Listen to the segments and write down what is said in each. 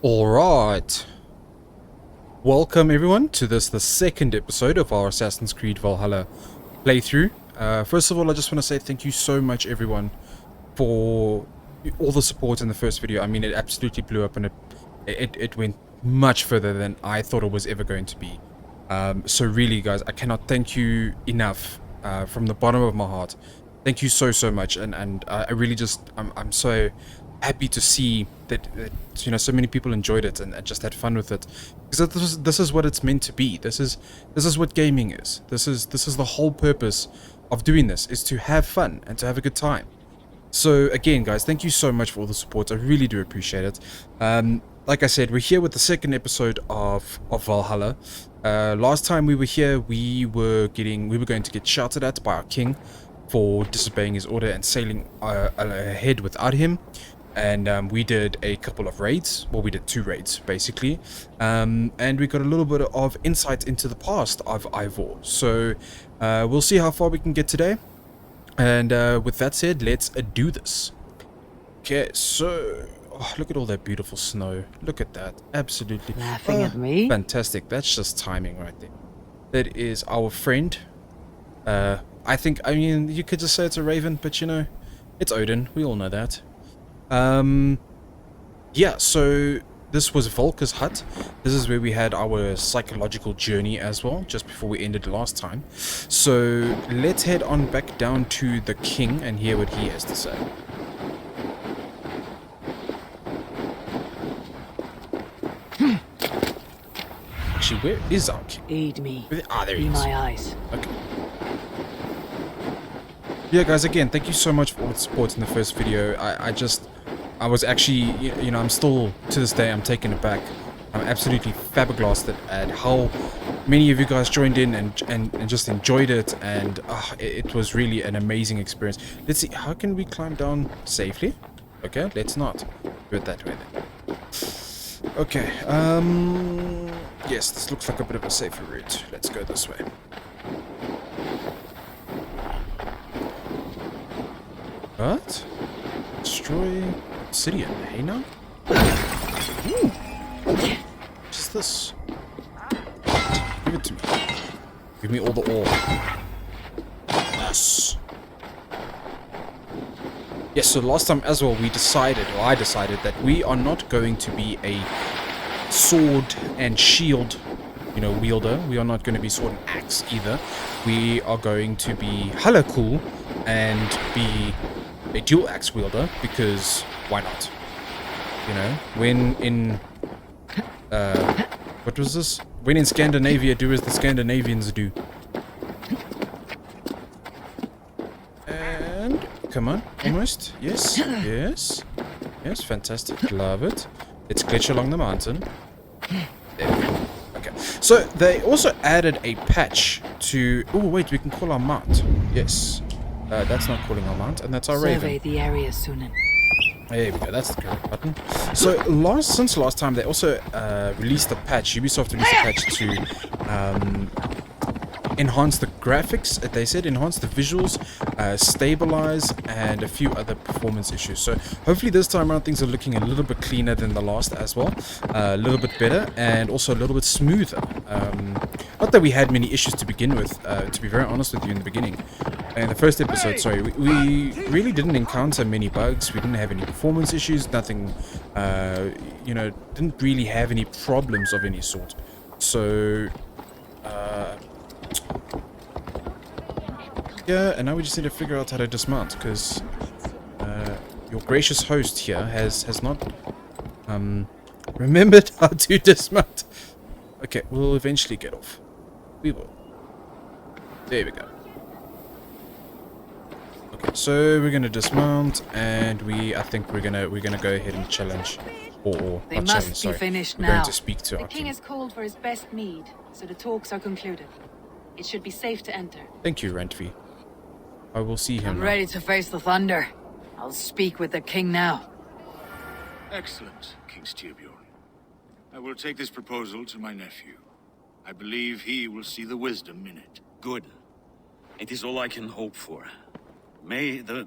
Alright, welcome everyone to the second episode of our Assassin's Creed Valhalla playthrough. First of all, I just want to say thank you so much everyone for all the support in the first video. I mean, it absolutely blew up and it went much further than I thought it was ever going to be. So really guys, I cannot thank you enough from the bottom of my heart. Thank you so much, and I really just I'm so happy to see that you know, so many people enjoyed it and just had fun with it, because this is what it's meant to be. This is what gaming is. This is the whole purpose of doing this, is to have fun and to have a good time. So again guys, thank you so much for all the support. I really do appreciate it. Like I said, we're here with the second episode of Valhalla. Last time we were here, we were going to get shouted at by our king for disobeying his order and sailing ahead without him. And we did a couple of raids. Well, we did 2 raids basically, and we got a little bit of insight into the past of Ivor. So we'll see how far we can get today, and with that said, let's do this. Okay, so look at all that beautiful snow. Look at that. Absolutely Laughing at me? Fantastic. That's just timing right there. That is our friend. I mean, you could just say it's a raven, but you know, it's Odin. We all know that. Yeah, so this was Volker's hut. This is where we had our psychological journey as well, just before we ended last time. So let's head on back down to the king and hear what he has to say. Actually, where is our king? Aid me. Ah, there he Be is. my eyes. Okay. Yeah, guys, again, thank you so much for all the support in the first video. I was actually, you know, I'm still, to this day, I'm taken aback. I'm absolutely flabbergasted at how many of you guys joined in and just enjoyed it, and it was really an amazing experience. Let's see, how can we climb down safely? Okay, let's not do it that way then. Okay, yes, this looks like a bit of a safer route. Let's go this way. What? Destroy obsidian, hey now? Ooh. What is this? Give it to me. Give me all the ore. Yes. Yes, so last time as well I decided that we are not going to be a sword and shield, you know, wielder. We are not going to be sword and axe either. We are going to be hella cool and be a dual axe wielder, because why not? You know, when in what was this? When in Scandinavia, do as the Scandinavians do. And come on, almost. Yes, yes, yes, fantastic. Love it. Let's glitch along the mountain. There we go. Okay. So they also added a patch to. Oh wait, we can call our mount. Yes. That's not calling our mount, and that's our raven. Survey the area, Sunan. There we go, that's the correct button. So since last time, they also released a patch. Ubisoft released a patch to enhance the graphics. They said enhance the visuals, stabilize, and a few other performance issues. So hopefully this time around things are looking a little bit cleaner than the last as well, a little bit better, and also a little bit smoother. Not that we had many issues to begin with, to be very honest with you, in the beginning. In the first episode, sorry, we really didn't encounter many bugs. We didn't have any performance issues, nothing, you know, didn't really have any problems of any sort. So, yeah, and now we just need to figure out how to dismount, because your gracious host here has not remembered how to dismount. Okay, we'll eventually get off. We will. There we go. Okay, so we're gonna dismount, and I think we're gonna go ahead and challenge, or They not must challenge, be sorry. finished We're now. going to speak to The our king king. has called for his best mead, so the talks are concluded. It should be safe to enter. Thank you, Rentvi. I will see him I'm now. ready to face the thunder. I'll speak with the king now. Excellent, King Styrbjorn. I will take this proposal to my nephew. I believe he will see the wisdom in it. Good. It is all I can hope for. May the...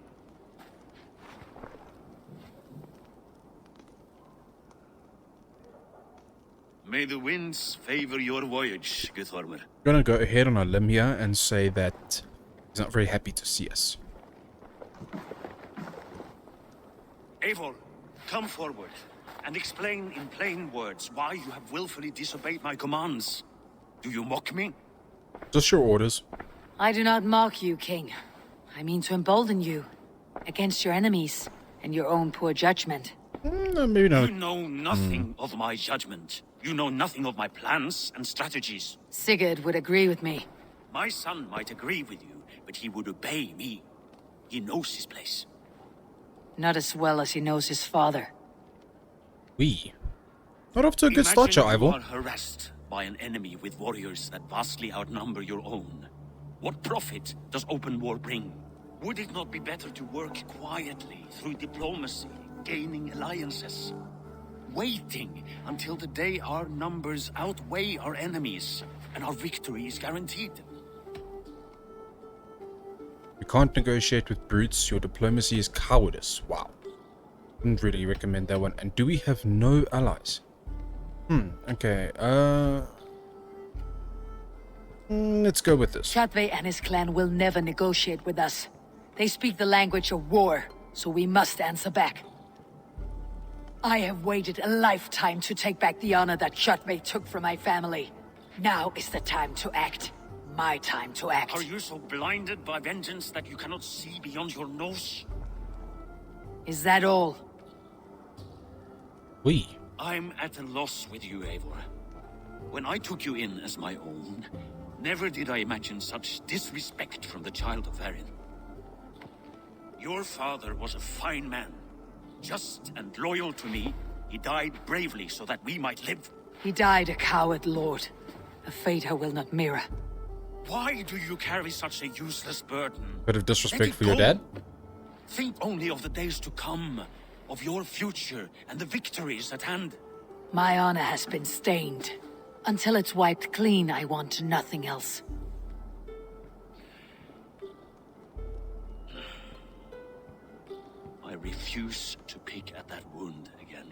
May the winds favor your voyage, Kjotve. Gonna go ahead on a limb here and say that he's not very happy to see us. Eivor, come forward and explain in plain words why you have willfully disobeyed my commands. Do you mock me? Just your orders. I do not mock you, King. I mean to embolden you against your enemies and your own poor judgment. No, maybe not. You know nothing of my judgment. You know nothing of my plans and strategies. Sigurd would agree with me. My son might agree with you, but he would obey me. He knows his place. Not as well as he knows his father. Not off to a good start, Imagine you Ivor. are harassed by an enemy with warriors that vastly outnumber your own. What profit does open war bring? Would it not be better to work quietly through diplomacy, gaining alliances? Waiting until the day our numbers outweigh our enemies and our victory is guaranteed. You can't negotiate with brutes. Your diplomacy is cowardice. Wow. Wouldn't really recommend that one. And do we have no allies? Okay. Let's go with this. Kjotve and his clan will never negotiate with us. They speak the language of war, so we must answer back. I have waited a lifetime to take back the honor that Kjotve took from my family. Now is the time to act. My time to act. Are you so blinded by vengeance that you cannot see beyond your nose? Is that all? I'm at a loss with you, Eivor. When I took you in as my own, never did I imagine such disrespect from the child of Varin. Your father was a fine man. Just and loyal to me, he died bravely so that we might live. He died a coward, Lord. A fate I will not mirror. Why do you carry such a useless burden? Bit of Let disrespect it for your go. dad? Think only of the days to come, of your future and the victories at hand. My honor has been stained. Until it's wiped clean, I want nothing else. I refuse to pick at that wound again.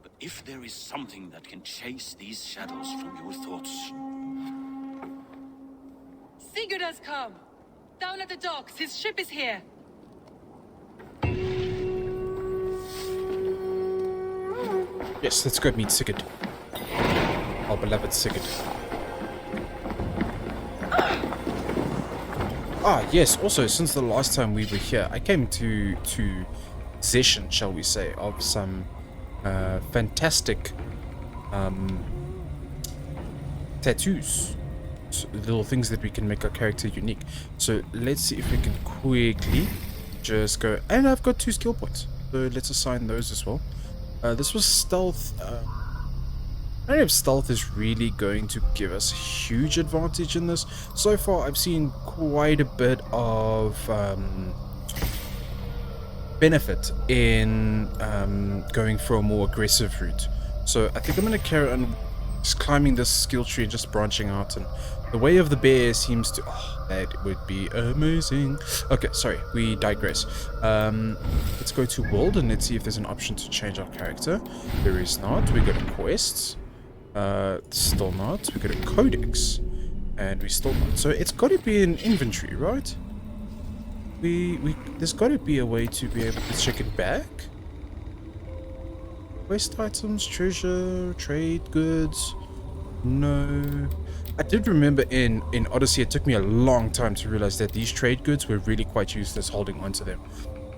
But if there is something that can chase these shadows from your thoughts... Sigurd has come! Down at the docks, his ship is here! Yes, let's go meet Sigurd. Our beloved Sigurd. Ah, yes, also, since the last time we were here, I came to possession, shall we say, of some fantastic tattoos. Little things that we can make our character unique. So let's see if we can quickly just go. And I've got 2 skill points, so let's assign those as well. This was stealth. I don't know if stealth is really going to give us a huge advantage in this. So far, I've seen quite a bit of benefit in going for a more aggressive route. So I think I'm going to carry on just climbing this skill tree and just branching out. And the way of the bear seems to... Oh, that would be amazing. Okay, sorry, we digress. Let's go to world and let's see if there's an option to change our character. There is not. We go to quests. Still not. We go to codex. And we still not. So it's got to be an inventory, right? There's got to be a way to be able to check it back. Quest items, treasure, trade goods. No. I did remember in Odyssey, it took me a long time to realize that these trade goods were really quite useless holding onto them.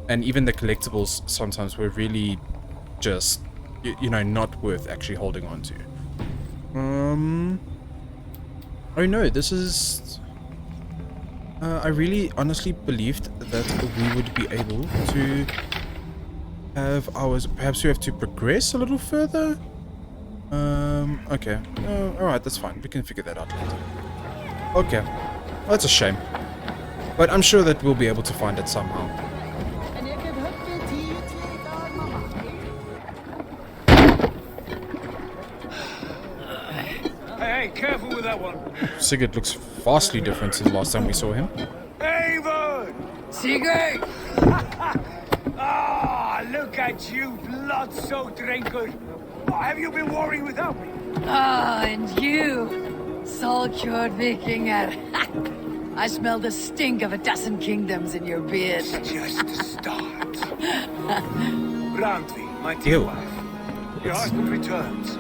And even the collectibles sometimes were really just, you know, not worth actually holding onto. Oh no, this is... I really honestly believed that we would be able to have ours... Perhaps we have to progress a little further? Okay. Alright, that's fine. We can figure that out later. Okay. Well, that's a shame. But I'm sure that we'll be able to find it somehow. Hey, careful with that one. Sigurd looks vastly different since the last time we saw him. Eivor! Sigurd! Ah, look Look at you, blood-soaked drinker. Have you been warring without me? Ah, and you, soul-cured Vikinger. I smell the stink of a dozen kingdoms in your beard. It's just the start. Brandvi, my dear Ew. wife, your husband returns,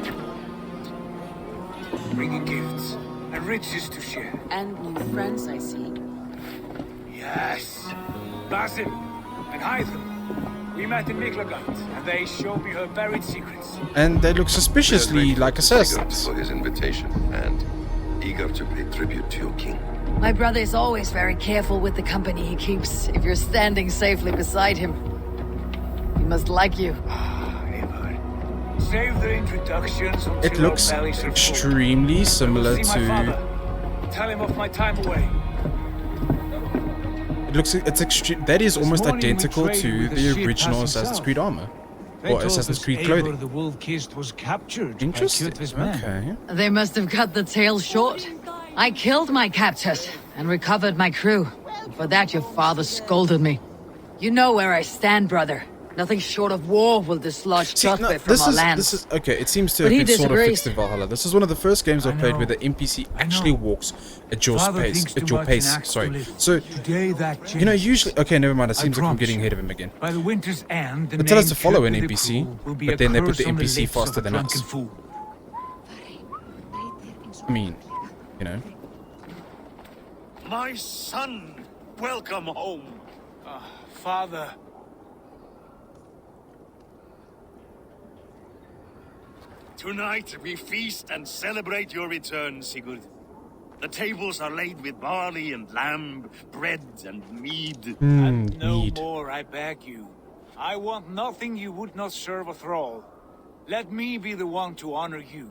bringing gifts and riches to share. And new friends, I see. Yes, Basim and Hytham. We met in Miklagard, and they showed me her buried secrets. And they look suspiciously like assassins. For his invitation and eager to pay tribute to your king. My brother is always very careful with the company he keeps. If you're standing safely beside him, he must like you. Eivor, save the introductions until It looks our bellies are full. extremely similar See my father. to. Tell him of my time away. It looks. It's extreme. That is almost morning we identical traded to with the the ship original Pass Assassin's himself. Creed armor They or told Assassin's us Creed Eivor clothing. the Wolf-Kissed was captured Interesting. by Kjotve's men. Okay. They must have cut the tail short. I killed my captors and recovered my crew. For that, your father scolded me. You know where I stand, brother. Nothing short of war will dislodge See, Kjotve no, from our lands. this is okay. It seems to But have he been sort of disagrees. fixed in Valhalla. This is one of the first games I've played where the NPC actually walks at your Father pace. thinks At too your much pace. and acts Sorry. too little. So Today that you know, changes. usually okay. Never mind. It seems like I'm promise getting you. ahead of him again. By the winter's end, the They tell us name to follow an Kjotve the NPC, Cruel will be but a then they put curse the on NPC lips of faster the than us. drunken fool. I mean, you know. My son, welcome home. Father, Tonight we feast and celebrate your return, Sigurd. The tables are laid with barley and lamb, bread and mead. and no Mead. more, I beg you. I want nothing you would not serve a thrall. Let me be the one to honor you.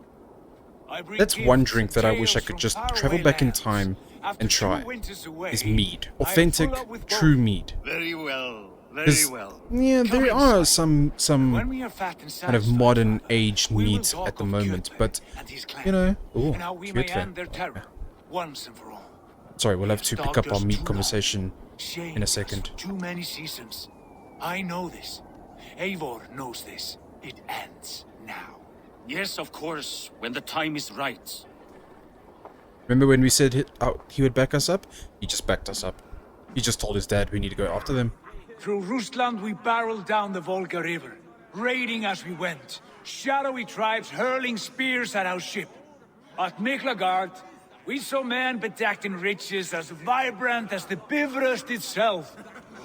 I bring That's one gifts drink and that I wish I tales could from just faraway travel back in lands. time After and 2 try. winters away, Is mead. I am Authentic, full up with true both. mead. Very well, very 'Cause, well. yeah, Come there are inside. some When we are fat and kind of satisfied, modern Father, aged we will meats talk at the of moment, Kjotve but and his clan, you know, and how we may Kjotve. end their terror once and for all. Sorry, we'll have to pick up our Dogged us meat too conversation long. Shamed in a us second. Too many seasons. I know this. Eivor knows this. It ends now. Yes, of course, when the time is right. Remember when we said he would back us up? He just backed us up. He just told his dad we need to go after them. Through Rusland we barreled down the Volga River, raiding as we went. Shadowy tribes hurling spears at our ship. At Miklagard, we saw men bedecked in riches as vibrant as the Bifrost itself.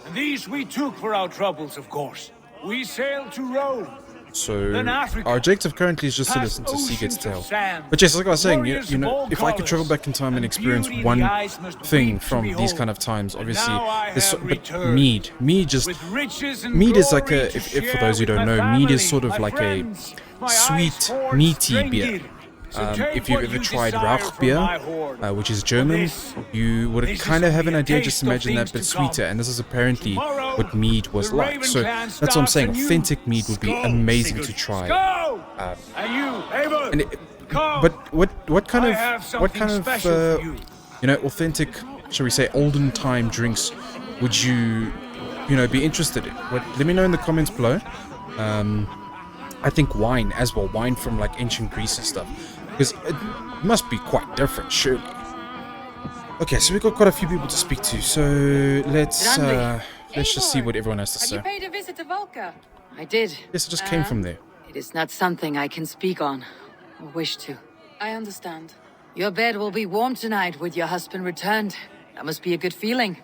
And these we took for our troubles, of course. We sailed to Rome. So Then Africa, our objective currently is just to past listen to Sigurd's oceans of tale. sand, But yes, like I was saying, warriors you of know, all if I could travel colours, back in time and and experience beauty in one the eyes must thing weep to from these behold. kind of times, obviously, Now I this have but returned, mead just with riches and mead is like glory a to if for share those who with don't my know, mead is family, sort of my like friends, a my sweet ice-forged meaty beer. Strengir. So take If you've what ever you tried desire Rauch from beer, my hoard. which is German, This- you would this is kind of have an only a idea. Just taste of imagine that, things but to come. sweeter. And this is apparently Tomorrow, what mead was the like. Raven So clan that's what I'm starts saying. anew. Authentic mead would be Skull, amazing to Sigurd. try. Go! And you, Eivor, And it, come. but what kind I of have what something kind of special for you. you know, authentic, shall we say, olden time drinks would you be interested in? Let me know in the comments below. I think wine as well, wine from like ancient Greece and stuff, because it must be quite different, surely. Okay, so we've got quite a few people to speak to, so let's just see what everyone has to Have you say. paid a visit to Volca? I did. Yes, it just came from there. It is not something I can speak on, or wish to. I understand. Your bed will be warm tonight with your husband returned. That must be a good feeling.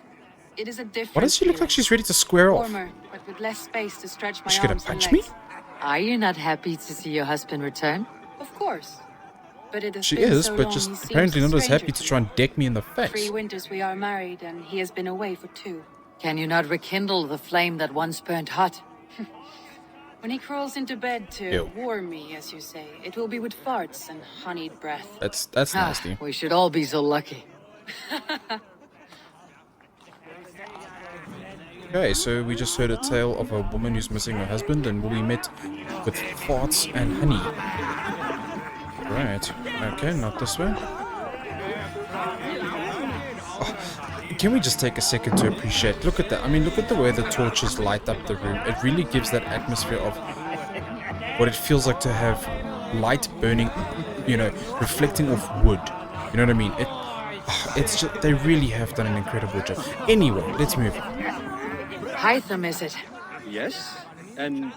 It is a different Why does she look like feeling. she's ready to square off? Warmer, but with less space to stretch my Is she gonna arms and punch me? legs. Are you not happy to see your husband return? Of course. But it has She been is, so but long, just he seems apparently a not as stranger happy to me. try and deck me in the 3 face. winters we are married, and he has been away for 2. Can you not rekindle the flame that once burnt hot? When he crawls into bed to Ew. warm me, as you say, it will be with farts and honeyed breath. That's Ah, nasty. we should all be so lucky. Okay, so we just heard a tale of a woman who's missing her husband and will be met with farts and honey. Right. Okay, not this way. Oh, can we just take a second to appreciate? Look at that. I mean, look at the way the torches light up the room. It really gives that atmosphere of what it feels like to have light burning, you know, reflecting off wood. You know what I mean? It's just, they really have done an incredible job. Anyway, let's move on. Hytham, is it? Yes, and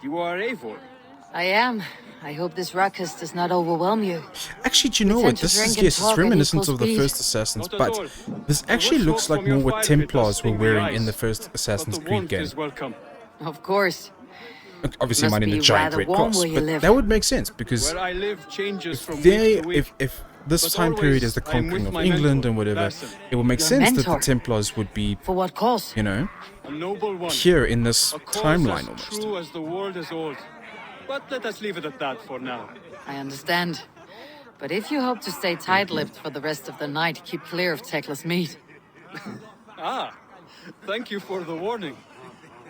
you are Eivor. I am. I hope this ruckus does not overwhelm you. Actually, do you know what? This is, yes, it's reminiscent of the first Assassin's, but this actually looks like more what Templars were wearing in the first Assassin's Creed game. Of course. Obviously, Must mine in be a giant rather red warm cross, where you but live. that would make sense because Where I live changes from they, week to week. if this But time period is the always, I'm conquering with of my England mentor, and whatever, Basim. it would make Your sense that the mentor? Templars would be, For what cause? you know, A noble one. here in this A cause timeline as almost. true as the world is old. But let us leave it at that for now. I understand. But if you hope to stay tight-lipped for the rest of the night, keep clear of Tekla's meat. Ah, thank you for the warning.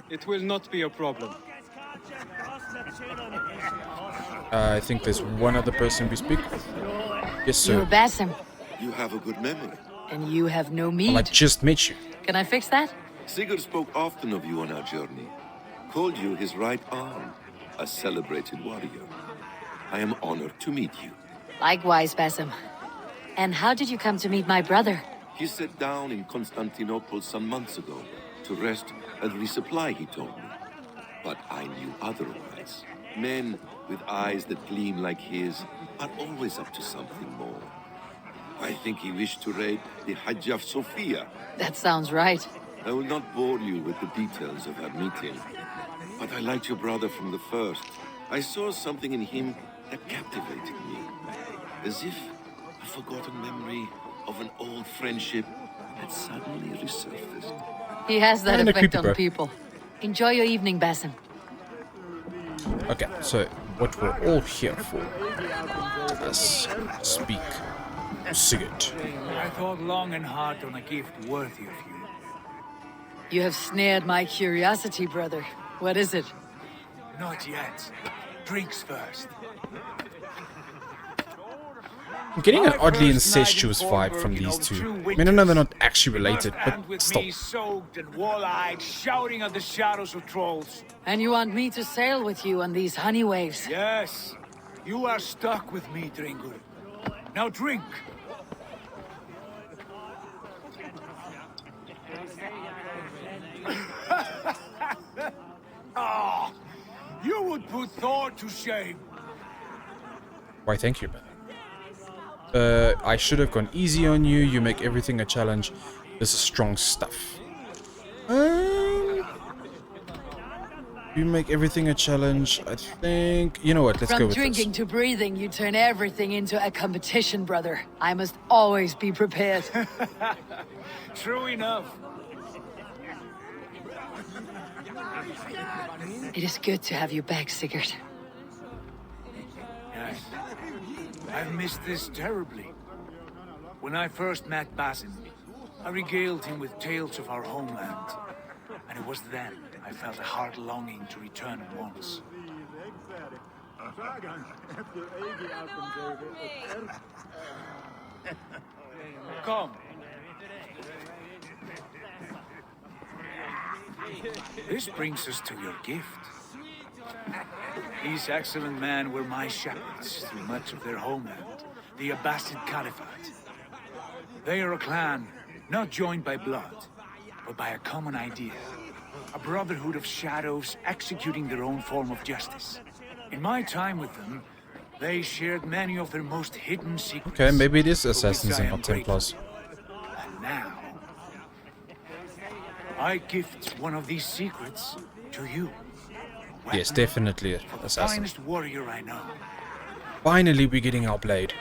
It will not be a problem. I think there's one other person we speak with. Yes, You're sir. Basim, You have a good memory. and you have no Well, I meat. just met you. Can I fix that? Sigurd spoke often of you on our journey. Called you his right arm, a celebrated warrior. I am honored to meet you. Likewise, Basim. And how did you come to meet my brother? He sat down in Constantinople some months ago to rest and resupply, he told me. But I knew otherwise. Men with eyes that gleam like his are always up to something more. I think he wished to raid the Hajj of Sophia. That sounds right. I will not bore you with the details of that meeting. But I liked your brother from the first. I saw something in him that captivated me. As if a forgotten memory of an old friendship had suddenly resurfaced. He has that And a effect creepy on bro. people. Enjoy your evening, Basim. Okay, so what we're all here for. Let's speak. Sigurd. I thought long and hard on a gift worthy of you. You have snared my curiosity, brother. What is it? Not yet. Drinks first. I'm getting an My oddly first night in incestuous vibe Forberg from in these two. 02 I mean, I know they're not actually related, Left hand but with still. me soaked and wall-eyed, shouting at the shadows of trolls. And you want me to sail with you on these honey waves? Yes, you are stuck with me, Dringur. Now drink. Ah, you would put Thor to shame. Why, thank you, man. I should have gone easy on you. You make everything a challenge. This is strong stuff. You make everything a challenge. I think. You know what? Let's go From with drinking this. to breathing, you turn everything into a competition, brother. I must always be prepared. True enough. It is good to have you back, Sigurd. Yes. I've missed this terribly. When I first met Basim, I regaled him with tales of our homeland. And it was then I felt a heart longing to return at once. Come. This brings us to your gift. These excellent men were my shepherds through much of their homeland, the Abbasid Caliphate. They are a clan, not joined by blood, but by a common idea. A brotherhood of shadows executing their own form of justice. In my time with them, they shared many of their most hidden secrets. Okay, maybe it is for which Assassins I and am not grateful. Templars. And now, I gift one of these secrets to you. A Yes, weapon definitely for the Assassins. finest warrior I know. Finally, we're getting our blade.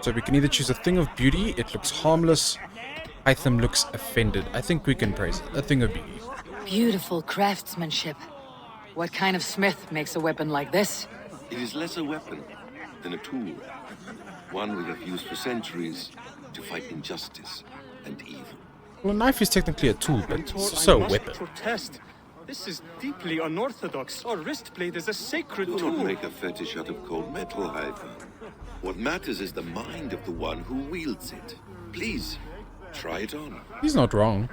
So we can either choose a thing of beauty, it looks harmless. Hytham looks offended. I think we can praise it. A thing of beauty. Beautiful craftsmanship. What kind of smith makes a weapon like this? It is less a weapon than a tool. One we have used for centuries to fight injustice and evil. Well, a knife is technically a tool, but Mentor, so I a must weapon. protest. This is deeply unorthodox. Our wrist blade is a sacred Do tool. not make a fetish out of cold metal, Ivan. What matters is the mind of the one who wields it. Please, try it on. He's not wrong.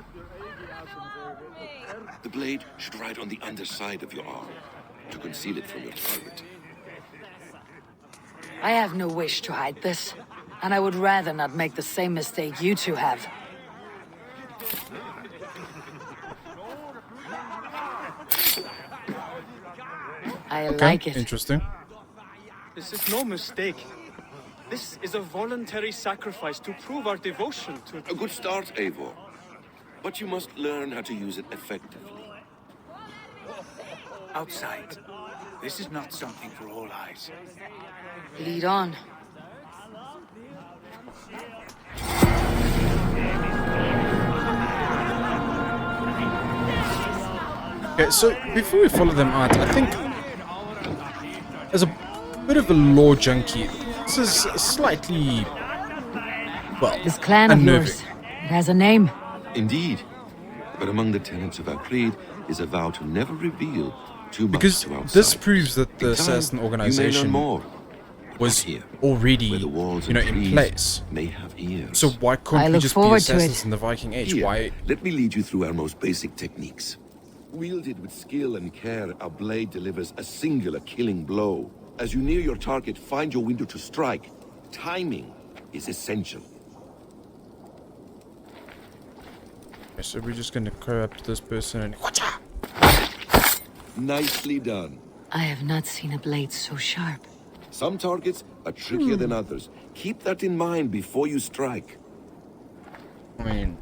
The blade should ride on the underside of your arm to conceal it from your target. I have no wish to hide this, and I would rather not make the same mistake you two have. I like it. Interesting. This is no mistake. This is a voluntary sacrifice to prove our devotion to... A good start, Eivor. But you must learn how to use it effectively. Outside. This is not something for all eyes. Lead on. Okay, so before we follow them out, I think as a bit of a lore junkie, this is slightly, well, This clan of unnerving. yours, it has a name. Indeed. But among the tenets of our creed is a vow to never reveal too much Because to outsiders. this proves that the In time, assassin you may learn organization more. was Here, already, where the walls you know, and in trees place. may have ears. So why I couldn't we look just be forward to assassins it. in the Viking Age? Here, Why? let me lead you through our most basic techniques. Wielded with skill and care, our blade delivers a singular killing blow. As you near your target, find your window to strike. Timing is essential. Okay, so we're just gonna go up to this person and Nicely done. I have not seen a blade so sharp. Some targets are trickier than others. Keep that in mind before you strike. I mean,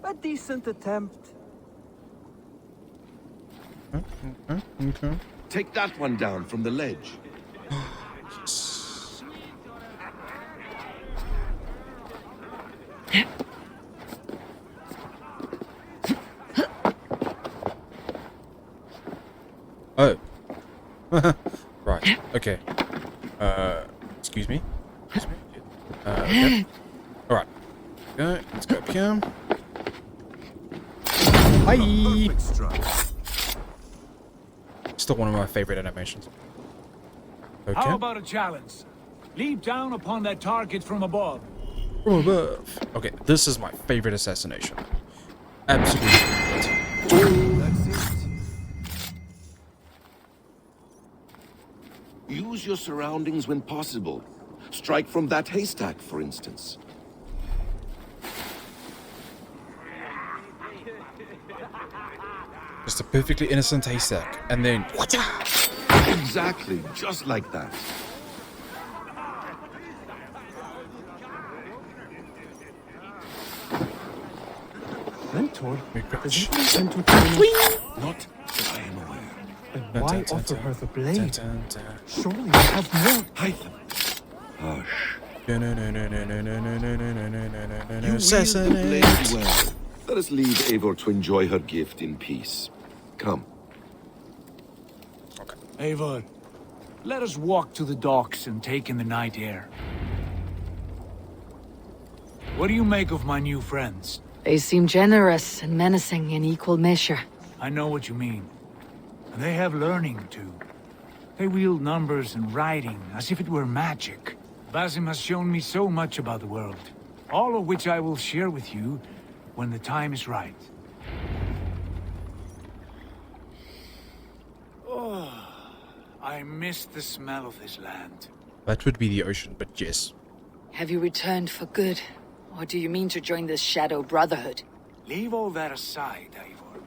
A decent attempt. okay. Take that one down from the ledge. Oh. Right. Okay. Excuse me. Excuse me. Okay. All right. Okay. Let's go up here. Hi. Still one of my favorite animations. Okay. How about a challenge? Leap down upon that target from above. From above. Okay. This is my favorite assassination. Absolutely. That's it. Use your surroundings when possible. Strike from that haystack, for instance. Just a perfectly innocent haystack, and then. Exactly, just like that. Mentor, Not does he intend to tell us? Not that I am aware. And why offer her the blade? Surely you have more. Hytham. Hush. You Assassinate. wield the blade well. Let us leave Eivor to enjoy her gift in peace. Come. Eivor, let us walk to the docks and take in the night air. What do you make of my new friends? They seem generous and menacing in equal measure. I know what you mean. They have learning, too. They wield numbers and writing as if it were magic. Basim has shown me so much about the world, all of which I will share with you when the time is right. Oh, I miss the smell of this land. That would be the ocean, but yes. Have you returned for good? Or do you mean to join this Shadow Brotherhood? Leave all that aside, Eivor.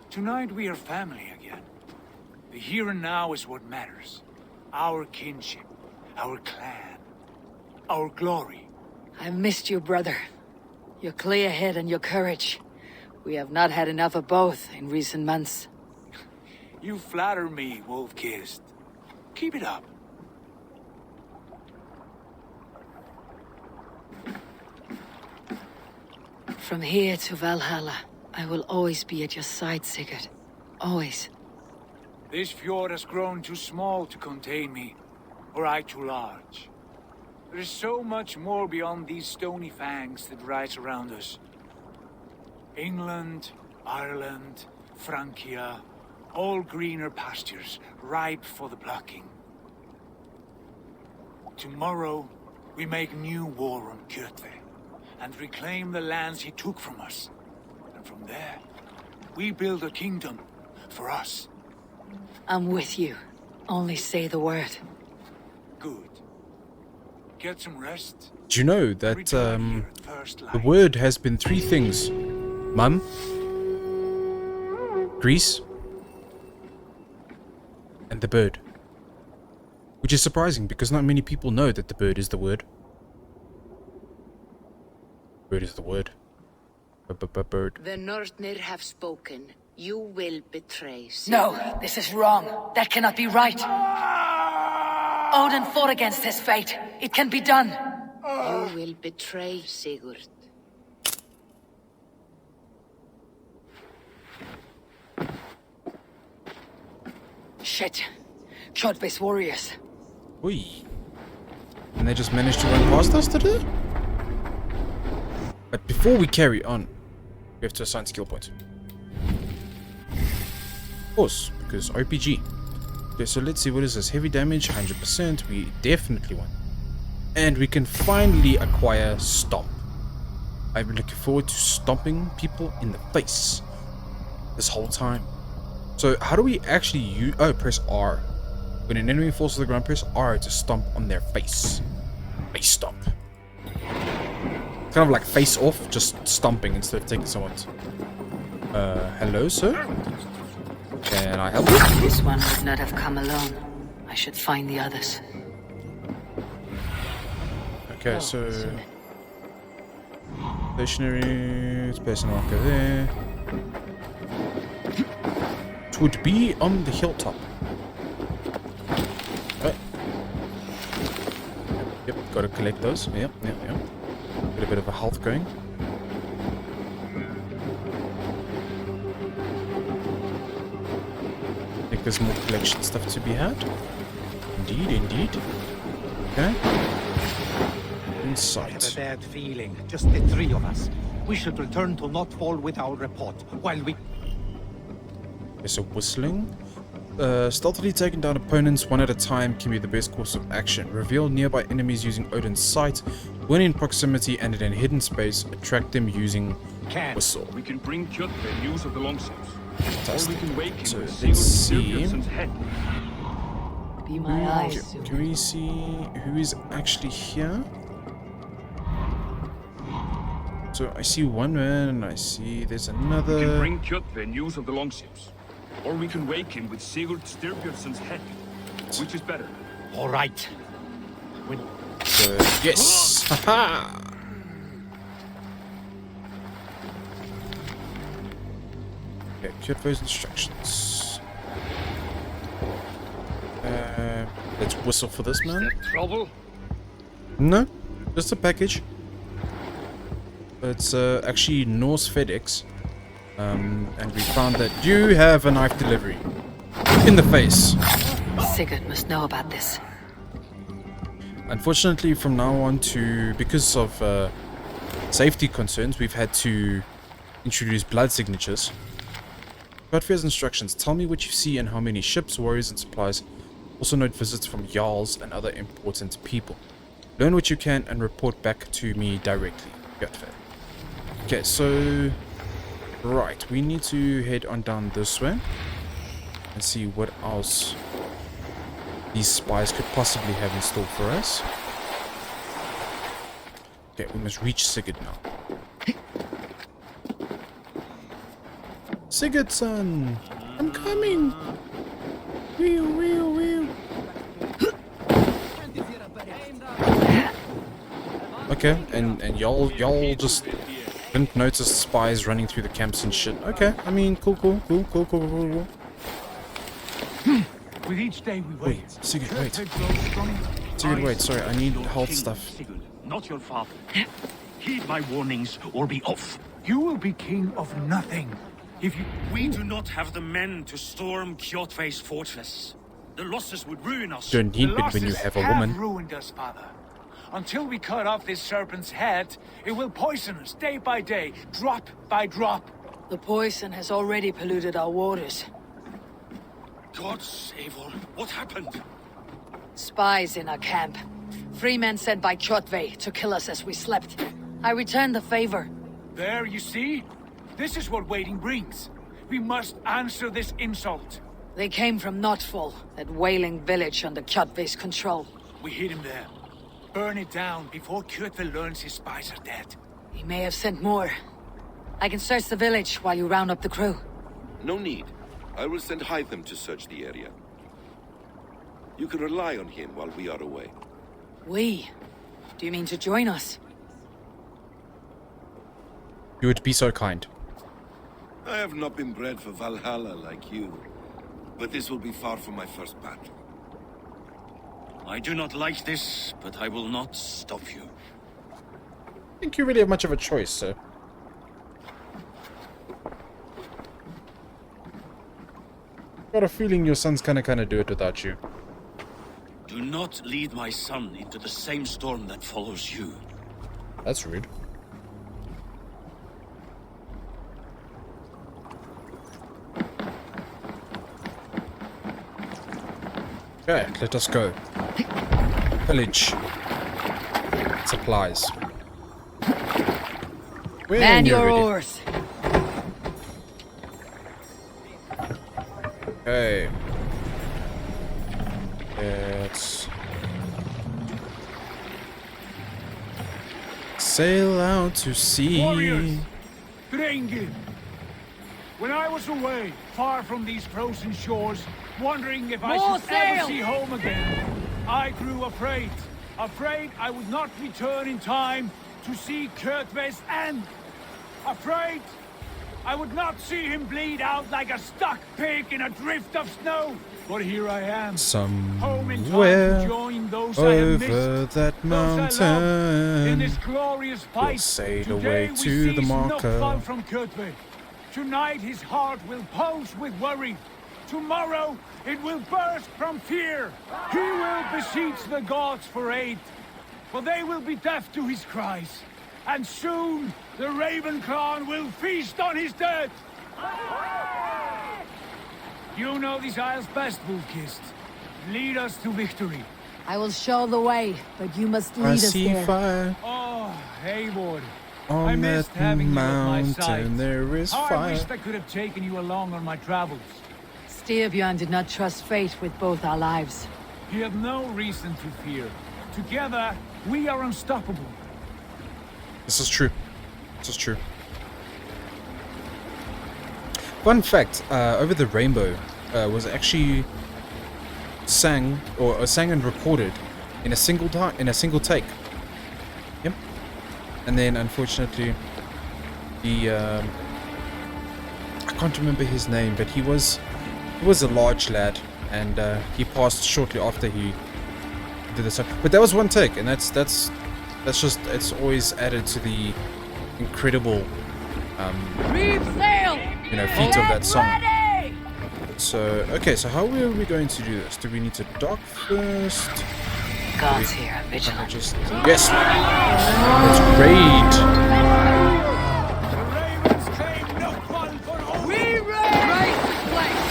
Tonight we are family again. The here and now is what matters. Our kinship, our clan, our glory. I've missed you, brother. Your clear head and your courage. We have not had enough of both in recent months. You flatter me, Wolf-Kissed. Keep it up. From here to Valhalla, I will always be at your side, Sigurd. Always. This fjord has grown too small to contain me, or I too large. There is so much more beyond these stony fangs that rise around us. England, Ireland, Francia, all greener pastures, ripe for the plucking. Tomorrow, we make new war on Kjotve, and reclaim the lands he took from us. And from there, we build a kingdom for us. I'm with you. Only say the word. Good. Get some rest. Do you know that Return here at first the light. word has been 3 things? Mum, Greece, and the bird. Which is surprising because not many people know that the bird is the word. Bird is the word. Bird. The Northnir have spoken. You will betray Sigurd. No, this is wrong. That cannot be right. Odin fought against his fate. It can be done. You will betray Sigurd. Shit. Kjotve's warriors. Oi. And they just managed to run past us today? But before we carry on, we have to assign skill points. Of course, because RPG. Okay, so let's see, what is this? Heavy damage, 100%. We definitely want. And we can finally acquire Stomp. I've been looking forward to stomping people in the face this whole time. So how do we actually use... Oh, press R. When an enemy falls to the ground, press R to stomp on their face. Face stomp. Kind of like face off, just stomping instead of taking someone's. Hello, sir? Can I help you? This one would not have come alone. I should find the others. Okay, so... Stationary, space marker there. It would be on the hilltop. Right. Yep, gotta collect those. Yep. Get a bit of a health going. I think there's more collection stuff to be had. Indeed. Okay. Inside. I have a bad feeling. Just the 3 of us. We should return to Notfall with our report, while we... Okay, so whistling. Stealthily taking down opponents one at a time can be the best course of action. Reveal nearby enemies using Odin's sight. When in proximity and in a hidden space, attract them using whistle. We can bring Kjotve news of the longships. Fantastic. Or we can wake him So with let's Sigurd see. Styrbjörnsson's head. Be my eyes. Can we see who is actually here? So I see one man and I see there's We can another. bring Kjotve news of the longships. Or we can wake him with Sigurd Styrbjörnsson's head. Which is better? All right. So, yes! Haha! Okay, Kjotve's instructions. Let's whistle for this man. Trouble? No, just a package. It's actually Norse FedEx. And we found that you have a knife delivery. In the face. Sigurd must know about this. Unfortunately, from now on because of safety concerns, we've had to introduce blood signatures. Kjotve's instructions. Tell me what you see and how many ships, warriors, and supplies. Also note visits from Jarls and other important people. Learn what you can and report back to me directly. Kjotve. Okay, so... Right, we need to head on down this way. And see what else these spies could possibly have in store for us. Okay, we must reach Sigurd now. Sigurd-san! I'm coming! Wheel. Okay, and y'all just didn't notice spies running through the camps and shit. Okay, I mean, cool. With each day we wait. Wait, Sigurd, wait. Sigurd, wait, sorry, I need health stuff. Sigurd, not your father. Heed my warnings or be off. You will be king of nothing if you... We do not have the men to storm Kjotve's fortress. The losses would ruin us. Don't need it when you have a woman. Ruined us, father. Until we cut off this serpent's head, it will poison us day by day, drop by drop. The poison has already polluted our waters. God save all. What happened? Spies in our camp. 3 men sent by Kjotve to kill us as we slept. I returned the favor. There, you see? This is what waiting brings. We must answer this insult. They came from Notfall, that whaling village under Kjotve's control. We hid him there. Burn it down before Kjotve learns his spies are dead. He may have sent more. I can search the village while you round up the crew. No need. I will send Hytham to search the area. You can rely on him while we are away. We? Do you mean to join us? You would be so kind. I have not been bred for Valhalla like you, but this will be far from my first battle. I do not like this, but I will not stop you. I think you really have much of a choice, sir. Got a feeling your son's gonna do it without you. Do not lead my son into the same storm that follows you. That's rude. Okay, let us go. Village. Supplies. Man your oars. Okay. Let's sail out to sea. Warriors! Drengir! When I was away, far from these frozen shores, wondering if I should ever see home again, I grew afraid. Afraid I would not return in time to see Kjotve's end. Afraid I would not see him bleed out like a stuck pig in a drift of snow. But here I am, home in time to join those I have missed, over that those I love, in mountain, this glorious fight. we'll sail Today away we to the seize marker. Notfall from Kjotve. Tonight his heart will pulse with worry. Tomorrow it will burst from fear. He will beseech the gods for aid, for they will be deaf to his cries. And soon the Raven clan will feast on his dead. You know these isles best, Wolf-Kissed. Lead us to victory. I will show the way, but you must lead I us see there. fire Oh, Eivor. I on missed that having you at my side. mountain. There is How I fire. wished I could have taken you along on my travels. Styrbjörn did not trust fate with both our lives. You have no reason to fear. Together, we are unstoppable. This is true. This is true. Fun fact: Over the Rainbow was actually sang and recorded in a single take. Yep. And then, unfortunately, I can't remember his name, but he was a large lad, and he passed shortly after he did the song. But that was one take, and that's just, it's always added to the incredible feat of that song. So okay, so how are we going to do this? Do we need to dock first? God's here, vigilant. Just yes. Let's raid. We raid this place!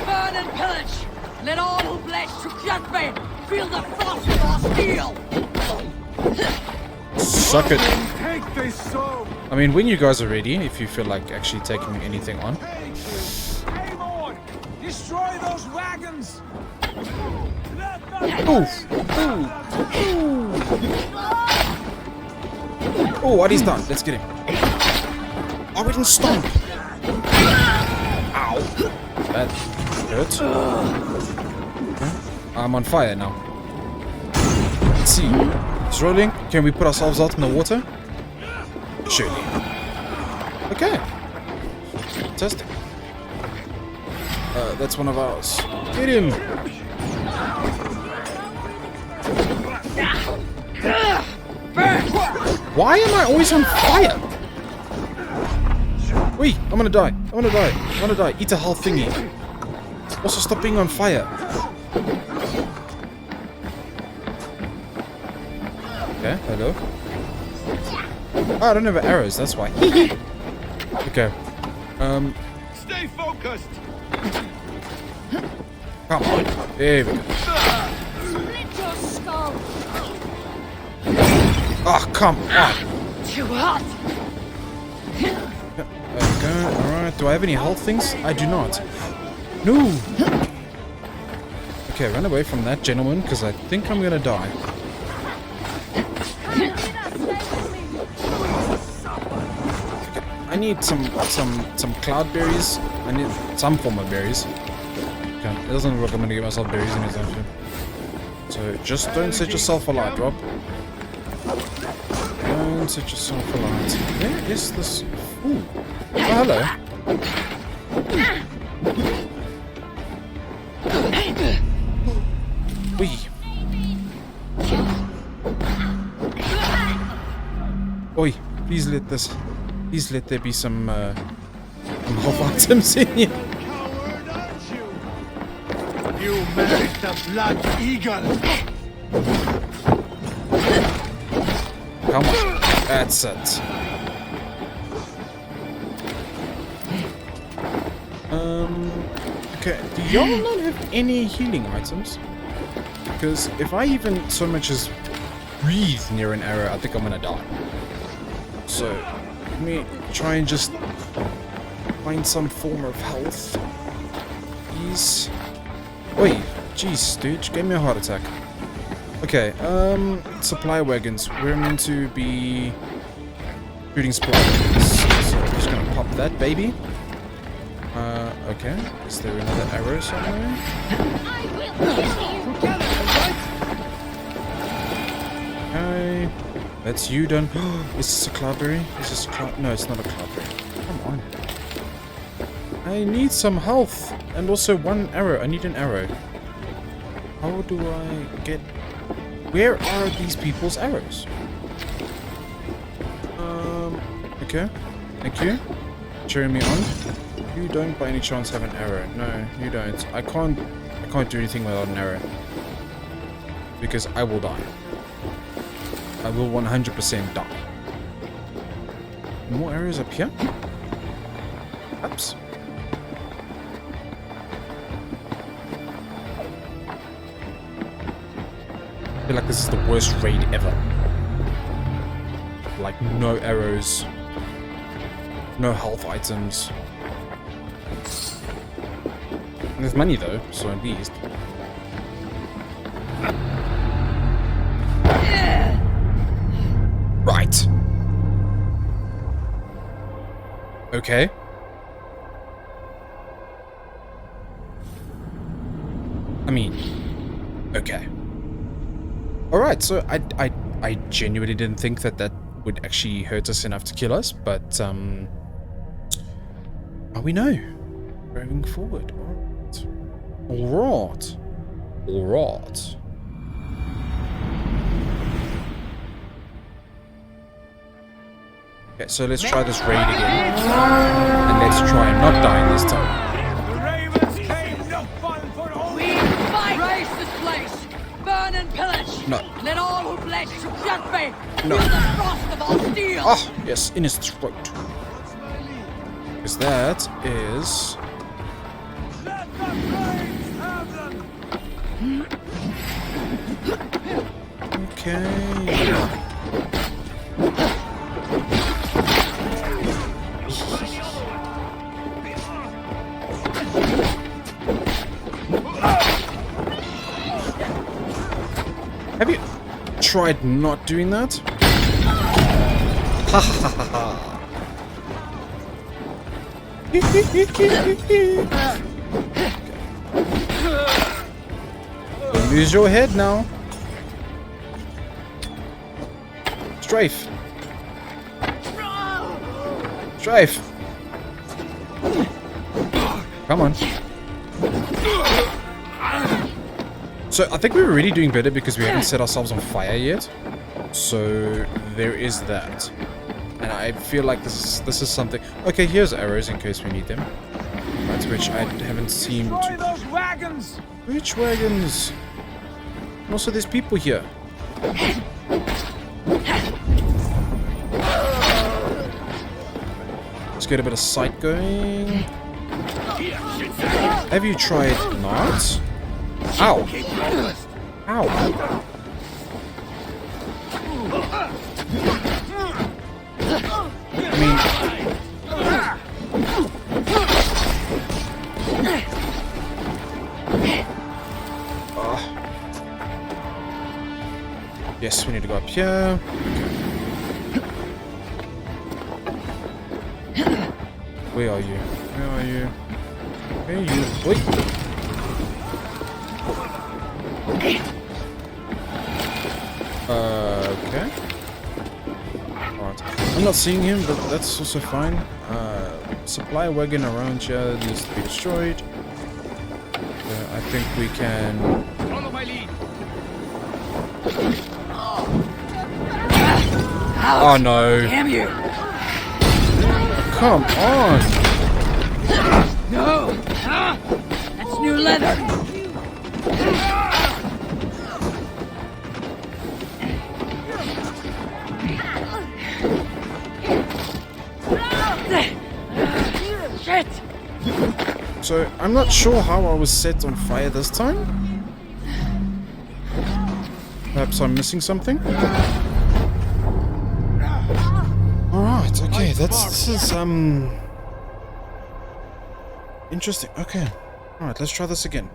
Burn and pillage! Let all who pledge to Kjotve feel the frost of our steel! Suck it. Take this soul! I mean, when you guys are ready, if you feel like actually taking anything on. Eivor! Destroy those wagons! Oh, what he's done. Let's get him. Oh, we didn't stomp. Ow. That hurt. Okay. I'm on fire now. Let's see. It's rolling. Can we put ourselves out in the water? Surely. Okay. Fantastic. That's one of ours. Get him. Why am I always on fire? Wait, I'm gonna die. I'm gonna die. I'm gonna die. Eat a health thingy. Also, stop being on fire. Okay, hello. Oh, I don't have arrows, that's why. Okay. Stay focused. Come on. There we go. Split your skull! Oh, come on. Too hot! Okay, alright. Do I have any health things? I do not. No! Okay, run away from that gentleman, because I think I'm gonna die. Okay, I need some cloud berries. I need some form of berries. Okay, it doesn't look like I'm gonna get myself berries anytime soon. So just don't set yourself alight, Rob. Don't set yourself alight. Where is this? Ooh. Oh, hello. Wee. Oi, please let there be some health items in here. You merit the blood eagle! Come on, that's it. Okay, do y'all not have any healing items? Because if I even so much as breathe near an arrow, I think I'm gonna die. So, let me try and just find some form of health. Please. Oi, jeez, dude, you gave me a heart attack. Okay, supply wagons. We're meant to be shooting supply wagons. So I'm just gonna pop that baby. Okay. Is there another arrow somewhere? Okay. That's you done. Is this a cloudberry? Is this a cloud? No, it's not a cloudberry. Come on. I need some health. And also one arrow. I need an arrow. How do I get... Where are these people's arrows? Okay. Thank you. Cheering me on. You don't by any chance have an arrow. No, you don't. I can't do anything without an arrow. Because I will die. I will 100% die. More arrows up here? Perhaps? I feel like this is the worst raid ever. Like, no arrows. No health items. There's money though, so at least. Right. Okay. I mean, okay. Alright, so I genuinely didn't think that would actually hurt us enough to kill us, but we know. Moving forward. Alright. Alright. Okay, so let's try this raid again. And let's try and not die this time. The ravens came no fun for all. We fight! Raise this place! Burn and pillage! No. Let all who pledge to Kjotve No. feel the frost of our steel! Oh, yes, in his throat. Because that is... Let the flames have them! Okay. Have you tried not doing that? Ha ha ha ha. Don't lose your head now. Strafe. Strafe. Come on. So I think we were really doing better because we haven't set ourselves on fire yet. So there is that. And I feel like this is something. Okay, here's arrows in case we need them. Right, which I haven't seen. Destroy those wagons! Which wagons? And also there's people here. Just get a bit of sight going. Have you tried not? Ow! Ow! I mean... Yes, we need to go up here. Where are you? Where are you? Where are you? Wait! Okay. Alright. I'm not seeing him, but that's also fine. Supply wagon around here needs to be destroyed. I think we can... Follow my lead. Oh no! Damn you! Come on! No! That's new leather! Shit! So, I'm not sure how I was set on fire this time. Perhaps I'm missing something? Alright, okay, this is, interesting, okay. Alright, let's try this again.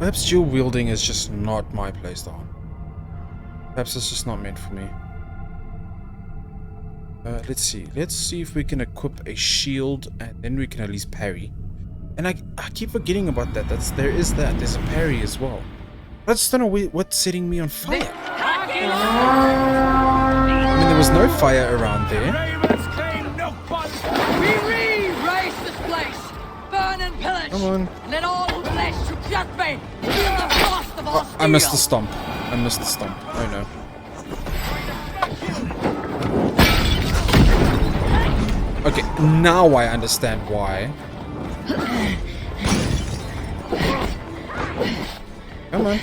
Perhaps dual wielding is just not my playstyle. Perhaps it's just not meant for me. Let's see if we can equip a shield and then we can at least parry. And I keep forgetting about that. There's a parry as well. I just don't know what's setting me on fire. I mean, there was no fire around there. We re-raise this place! Burn and pillage! Come on. Let all who pledge to Kjotve feel the cost of our steel! I missed the stomp. I missed the stomp. Oh no. Okay, now I understand why. Come on.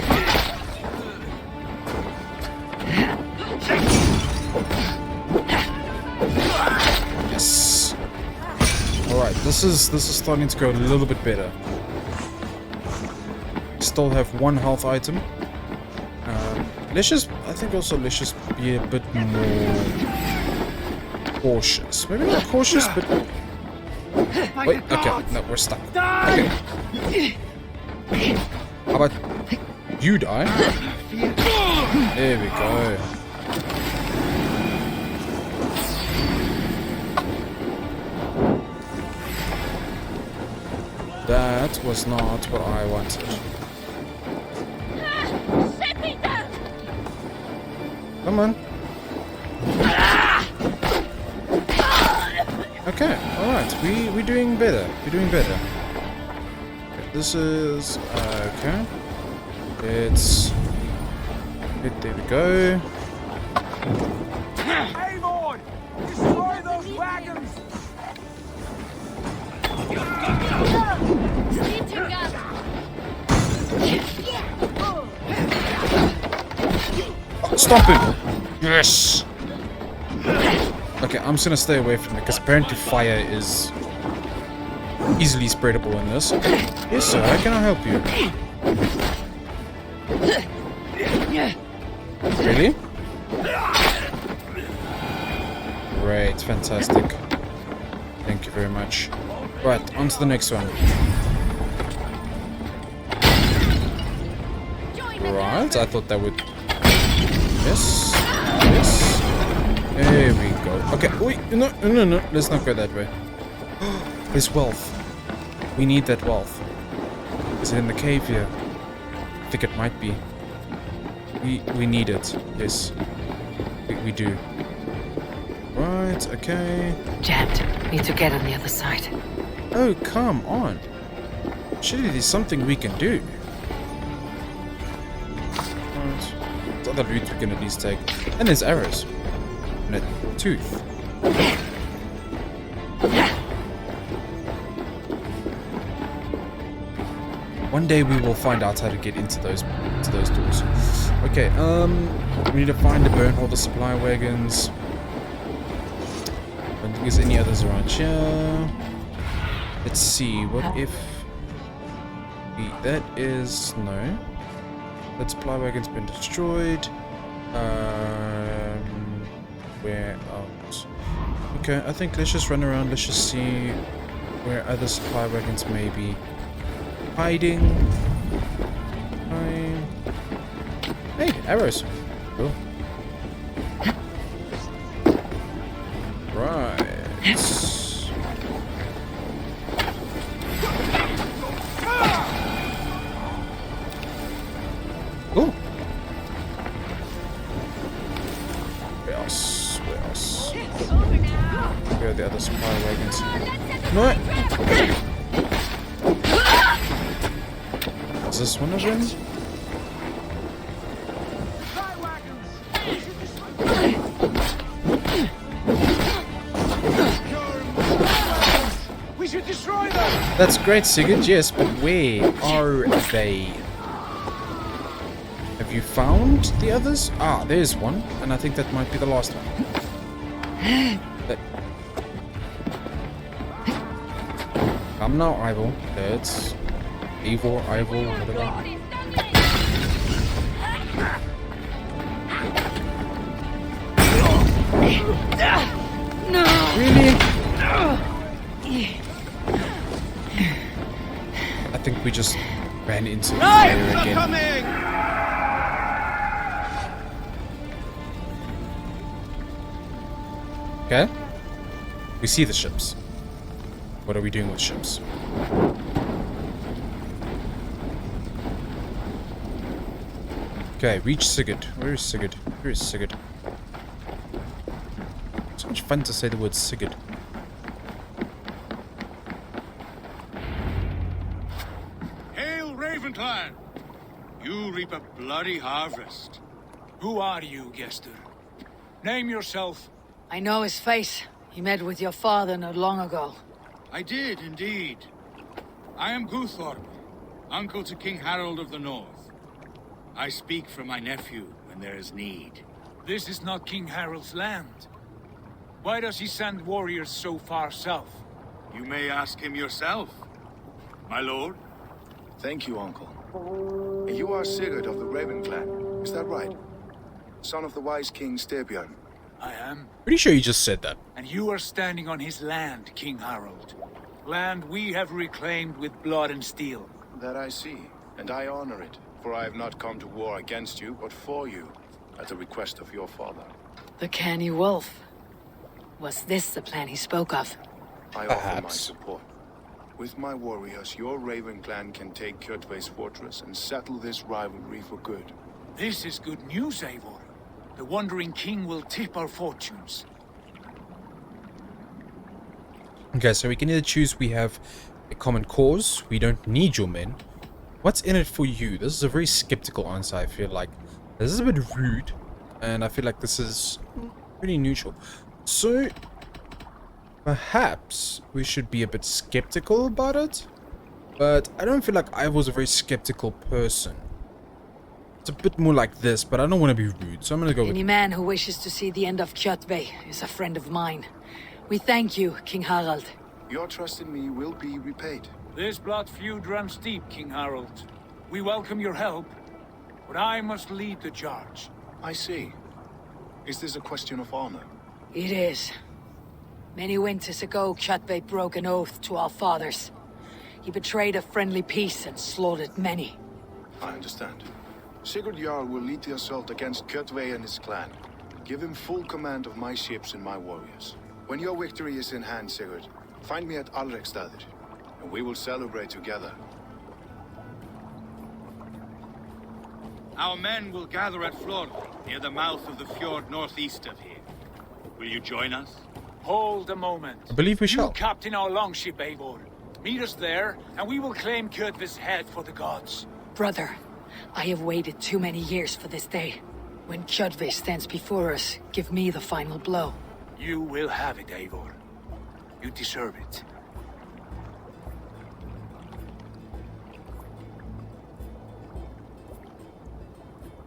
Yes. Alright, this is starting to go a little bit better. Still have one health item. I think also let's just be a bit more cautious. Maybe not cautious, but... Wait, okay, no, we're stuck. Okay. How about you die? There we go. That was not what I wanted. Come on. Okay, alright, we're doing better. We're doing better. Okay, this is okay. It's good, there we go. Avon! Destroy those wagons! Stop him! Yes! Okay, I'm just gonna stay away from it because apparently fire is easily spreadable in this. Yes, sir, how can I help you? Really? Great, fantastic. Thank you very much. Right, on to the next one. Right, I thought that would... Yes, yes. There we go. Okay, wait, no, let's not go that way. There's wealth. We need that wealth. Is it in the cave here? I think it might be. We need it. Yes, we do. Right, okay. Jammed. Need to get on the other side. Oh, come on. Surely there's something we can do. Right. What other loot we can at least take? And there's arrows. And a tooth. One day we will find out how to get into those doors. Okay, we need to find the burnholder supply wagons. I don't think there's any others around here. Let's see, what if... That is... no. That supply wagon's been destroyed. Where else? Okay, I think let's just run around, let's just see where other supply wagons may be hiding. Hey, arrows. Cool. Right. Oh. Where else? Where else? Where are the other supply wagons? No. Is this one of them? We should destroy them. That's great, Sigurd, yes, but where are they? Have you found the others? Ah, there's one, and I think that might be the last one. But... Come now, Ivor. That's... Ivor, whatever. No! Really? I think we just ran into the fire again. Okay. We see the ships. What are we doing with ships? Okay, reach Sigurd. Where is Sigurd? Where is Sigurd? So much fun to say the word Sigurd. Hail, Ravenclan! You reap a bloody harvest. Who are you, Gester? Name yourself. I know his face. He met with your father not long ago. I did, indeed. I am Guthorm, uncle to King Harold of the North. I speak for my nephew when there is need. This is not King Harold's land. Why does he send warriors so far south? You may ask him yourself, my lord. Thank you, uncle. You are Sigurd of the Raven clan, is that right? Son of the wise King Styrbjörn. I am. Pretty sure you just said that. And you are standing on his land, King Harold. Land we have reclaimed with blood and steel. That I see, and I honor it. For I have not come to war against you, but for you, at the request of your father. The canny wolf. Was this the plan he spoke of? I offer my support. With my warriors, your Raven clan can take Kjotve's fortress and settle this rivalry for good. This is good news, Eivor. The Wandering King will tip our fortunes. Okay, so we can either choose we have a common cause, we don't need your men. What's in it for you? This is a very skeptical answer, I feel like. This is a bit rude, and I feel like this is pretty neutral. So, perhaps we should be a bit skeptical about it, but I don't feel like I was a very skeptical person. It's a bit more like this, but I don't want to be rude, so I'm going to go with... Any man who wishes to see the end of Kjotve is a friend of mine. We thank you, King Harald. Your trust in me will be repaid. This blood feud runs deep, King Harold. We welcome your help, but I must lead the charge. I see. Is this a question of honor? It is. Many winters ago, Kjotve broke an oath to our fathers. He betrayed a friendly peace and slaughtered many. I understand. Sigurd Jarl will lead the assault against Kjotve and his clan. Give him full command of my ships and my warriors. When your victory is in hand, Sigurd, find me at Alrekstadir, and we will celebrate together. Our men will gather at Flor, near the mouth of the fjord northeast of here. Will you join us? Hold a moment. I believe we shall. You captain our longship, Eivor. Meet us there, and we will claim Kjotve's head for the gods. Brother, I have waited too many years for this day. When Kjotve stands before us, give me the final blow. You will have it, Eivor. You deserve it.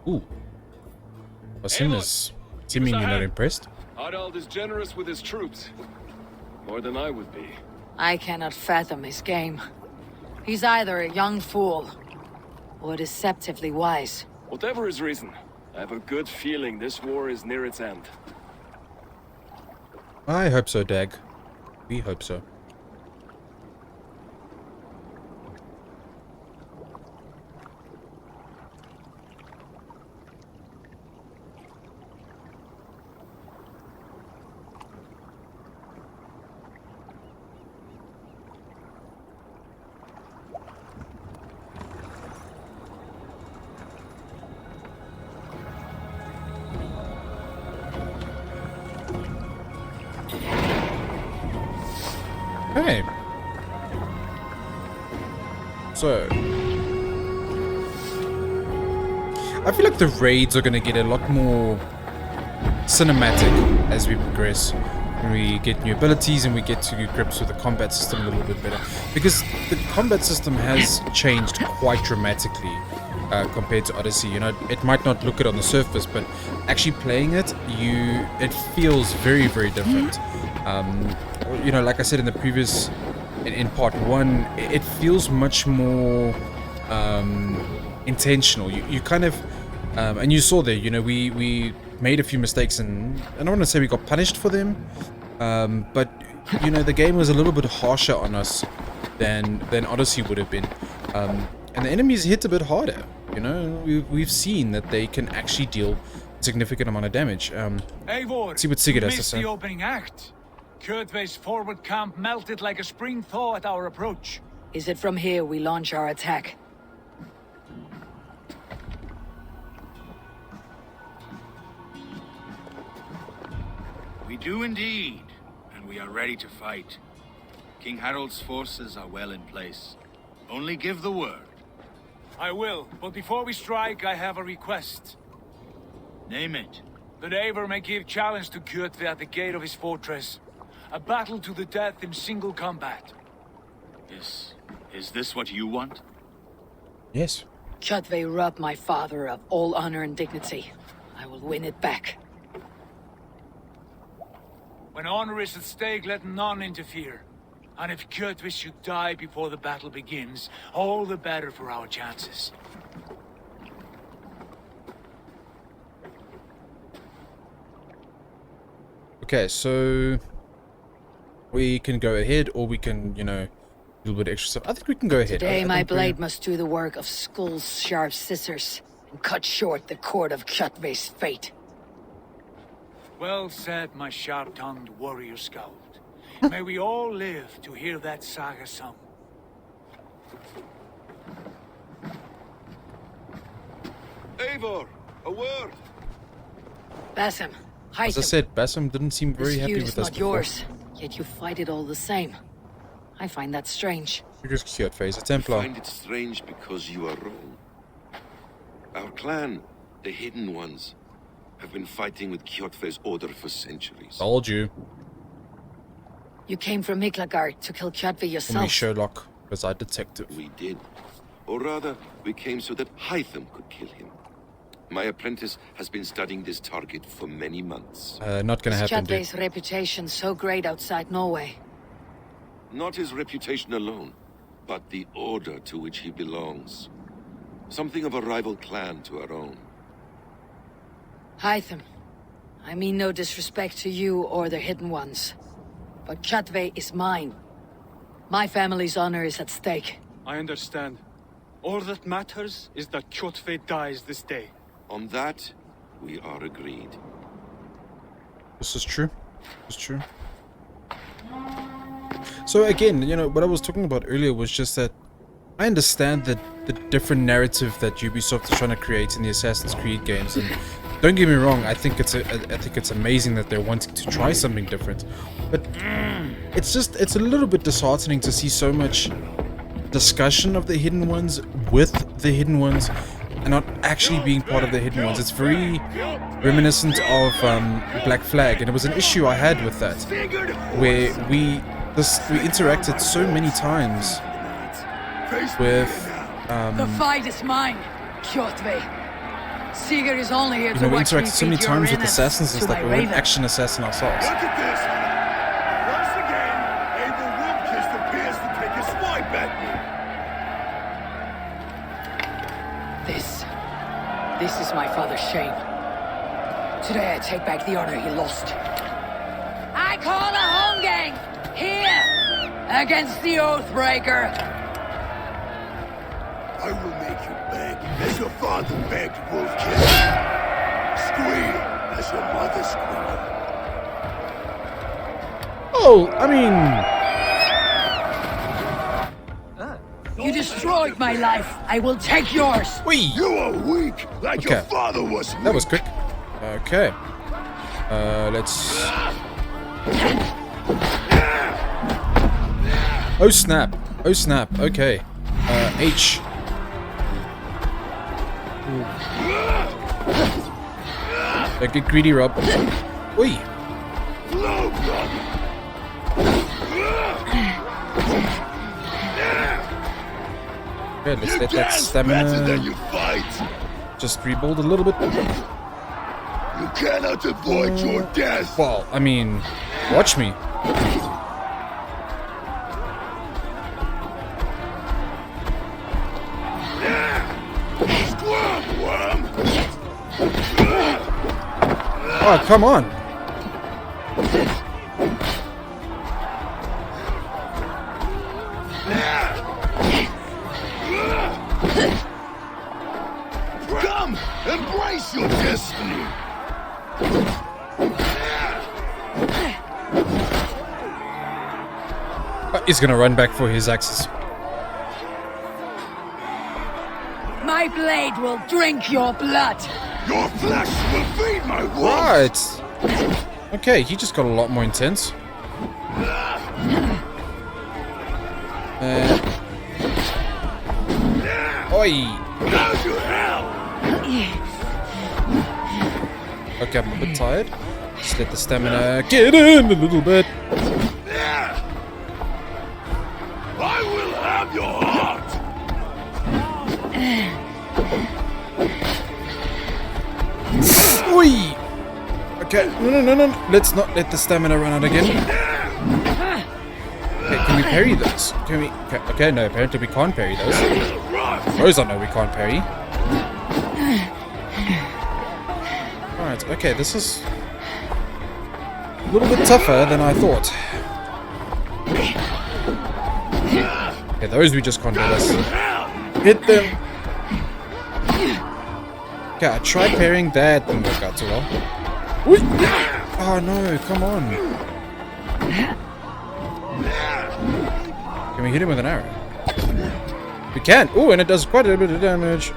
Ooh, Basim is seemingly not impressed. Harald is generous with his troops. More than I would be. I cannot fathom his game. He's either a young fool or deceptively wise. Whatever his reason, I have a good feeling this war is near its end. I hope so, Dag. We hope so. Okay. So I feel like the raids are gonna get a lot more cinematic as we progress. When we get new abilities and we get to grips with the combat system a little bit better. Because the combat system has changed quite dramatically compared to Odyssey. You know, it might not look it on the surface, but actually playing it, it feels very, very different. You know, like I said in the previous, in part 1, it feels much more intentional. You kind of, and you saw there, you know, we made a few mistakes, and I don't want to say we got punished for them, but you know, the game was a little bit harsher on us than Odyssey would have been, and the enemies hit a bit harder. You know, we've seen that they can actually deal a significant amount of damage. Eivor, see what Sigurd has to missed say. the opening act. Kjotve's forward camp melted like a spring thaw at our approach. Is it from here we launch our attack? We do indeed, and we are ready to fight. King Harold's forces are well in place. Only give the word. I will, but before we strike, I have a request. Name it. That Eivor may give challenge to Kjotve at the gate of his fortress. A battle to the death in single combat. Is this what you want? Yes. Kjotve robbed my father of all honor and dignity. I will win it back. When honor is at stake, let none interfere. And if Kjotve should die before the battle begins, all the better for our chances. Okay, so we can go ahead, or we can, you know, do a little bit extra stuff. I think we can go ahead. Today my blade must do the work of Skull's sharp scissors and cut short the cord of Kjotve's fate. Well said, my sharp-tongued warrior scout. May we all live to hear that saga sung. Eivor, a word. Basim, As I said, Basim didn't seem very happy with us not before. yours, yet you fight it all the same. I find that strange. Because Kjotve is a I Templar. find it strange because you are wrong. Our clan, the Hidden Ones, have been fighting with Kjotve's order for centuries. Told you. You came from Miklagard to kill Kjotve For me, yourself. Sherlock, was our detective. We did. Or rather, we came so that Hytham could kill him. My apprentice has been studying this target for many months. Not gonna Is happen, dude. Kjotve's reputation so great outside Norway? Not his reputation alone, but the order to which he belongs. Something of a rival clan to our own. Hytham, I mean no disrespect to you or the Hidden Ones, but Kjotve is mine. My family's honor is at stake. I understand. All that matters is that Kjotve dies this day. On that, we are agreed. This is true. This is true. So again, you know, what I was talking about earlier was just that I understand the different narrative that Ubisoft is trying to create in the Assassin's Creed games, and don't get me wrong, I think it's amazing that they're wanting to try something different. But it's a little bit disheartening to see so much discussion of the Hidden Ones with the Hidden Ones and not actually being part of the Hidden Ones. It's very reminiscent of Black Flag, and it was an issue I had with that, where we interacted so many times with The fight is mine, Kjotve. Sigurd is only here You to know, we watch me interact so many feed your times with innards assassins, to it's like my we're an raven. action assassin ourselves. Look at this! Once again, Abel Wilkist appears to take a swipe at me. This is my father's shame. Today I take back the honor he lost. I call a Holmgang! Here! Against the Oathbreaker! I will make you beg, as your father begged, Wolfkiss. Squeal, as your mother squealed. Oh, I mean... You destroyed my life. I will take yours. Wee! You are weak, like your father was weak. That was quick. Okay. Let's... Oh snap. Oh snap. Okay. H. Don't get greedy, Rob. Oi! Okay, let's let that stamina just rebuild a little bit. You cannot avoid your death. Well, I mean, watch me. Oh, come on. Come, embrace your destiny. He's gonna run back for his axes. My blade will drink your blood. Your flesh will feed my wolves. Right. Okay, he just got a lot more intense. Oi. Go to hell. Okay, I'm a bit tired. Just let the stamina get in a little bit. I will have your heart. Oi. Okay, no. Let's not let the stamina run out again. Okay, can we parry those? Can we? Okay, no, apparently we can't parry those. Those I know we can't parry. Alright, okay, this is a little bit tougher than I thought. Okay, those we just can't do this. Hit them! Okay, I tried parrying that, didn't work out too well. Whee! Oh no, come on. Can we hit him with an arrow? We can! Oh, and it does quite a bit of damage.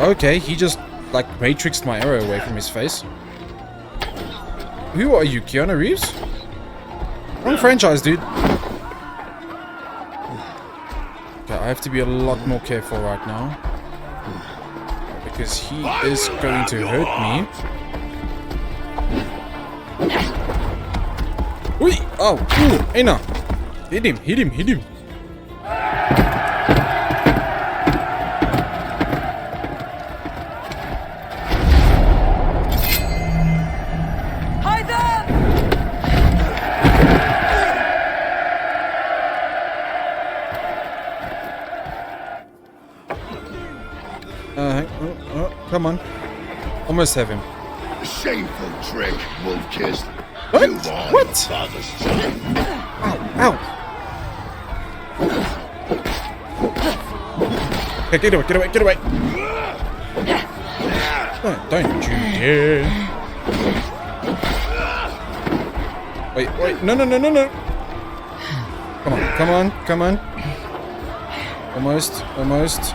Okay, he just, like, matrixed my arrow away from his face. Who are you, Keanu Reeves? Wrong franchise, dude. Okay, I have to be a lot more careful right now. Because he is going to hurt me. Whee! Oh! Ooh! Hey now! Hit him! Come on. Almost have him. Shameful trick, Wolfkiss. What? You are What? your father's child. Ow! Okay, get away! Oh, don't you dare! Wait, no! Come on! Almost.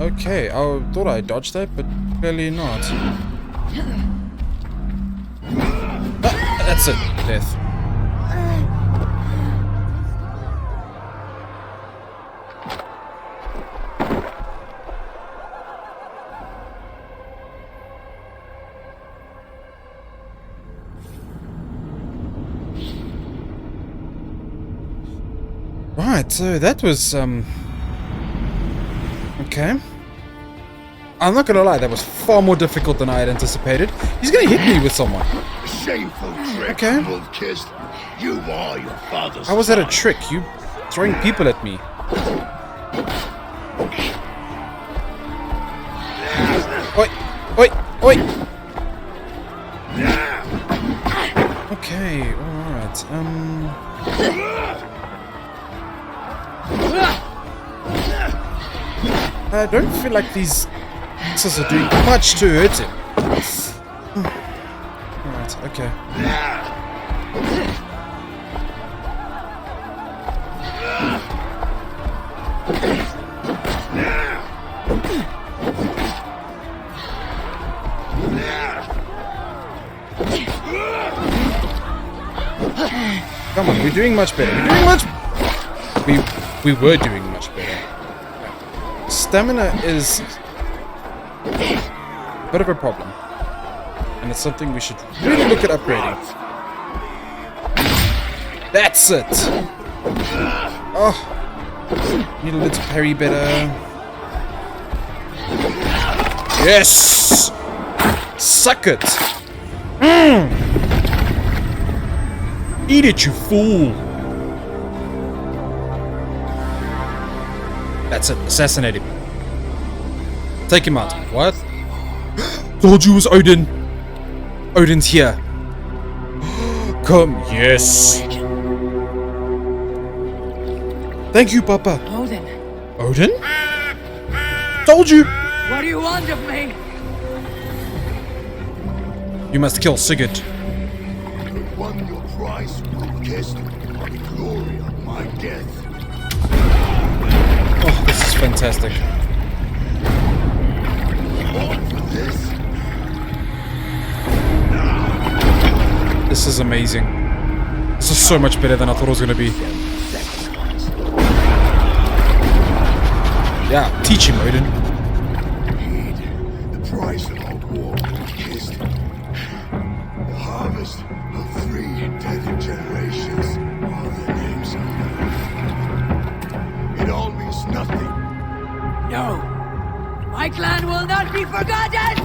Okay, I thought I dodged that, but clearly not. Ah, that's it. Death. Right, so that was, okay. I'm not gonna lie, that was far more difficult than I had anticipated. He's gonna hit me with someone. Shameful trick, okay. wolf-kissed. You are your father's How was that a trick? You throwing people at me. Oi! Oi! Oi! Okay, alright. I don't feel like these axes are doing much to hurt him. Alright, okay. Come on, we're doing much better. We're doing much... We were doing much better. Stamina is a bit of a problem. And it's something we should really look at upgrading. That's it! Oh! Need a little parry better. Yes! Suck it! Eat it, you fool! That's it. Assassinate him. Take him out. What? Told you it was Odin. Odin's here. Come. Yes. Thank you, Papa. Odin. Odin? Told you. What do you want of me? You must kill Sigurd. You won your prize, wolf-kissed, for the glory of my death. Oh, this is fantastic. This is amazing. This is so much better than I thought it was going to be. Yeah, teach him, Odin. The price of our war, kissed. The harvest of 3 dead generations are the names of them. It all means nothing. No. My clan will not be forgotten!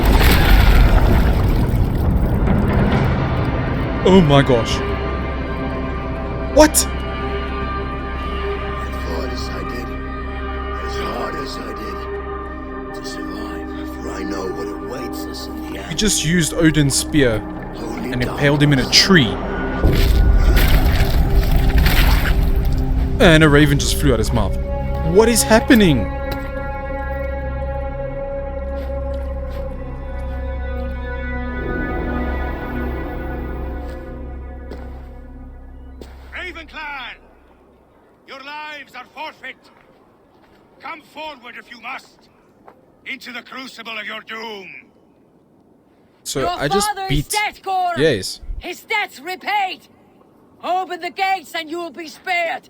Oh my gosh. What? I fought as I did, as hard as I did, to survive, for I know what awaits us in the end. He just used Odin's spear and impaled him in a tree. And a raven just flew out his mouth. What is happening? Raven Clan! Your lives are forfeit! Come forward if you must! Into the crucible of your doom! So Your I just father beat... is dead, Gordon. Yes. His debt's repaid! Open the gates and you will be spared!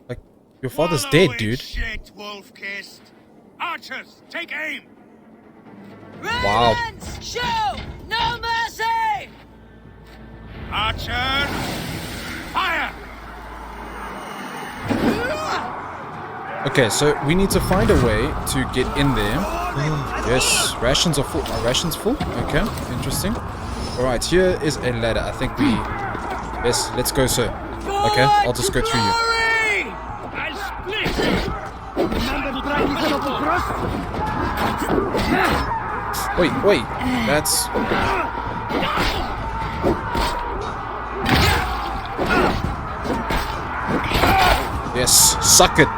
Like, your father's dead, dude. Shit, wolf-kissed! Archers, take aim! Wow. Ravens, show no mercy! Archers, fire! Okay, so we need to find a way to get in there. Yes, rations are full. Are rations full? Okay, interesting. Alright, here is a ladder. I think we... Yes, let's go, sir. Okay, I'll just go through you. Wait, that's... Yes, suck it.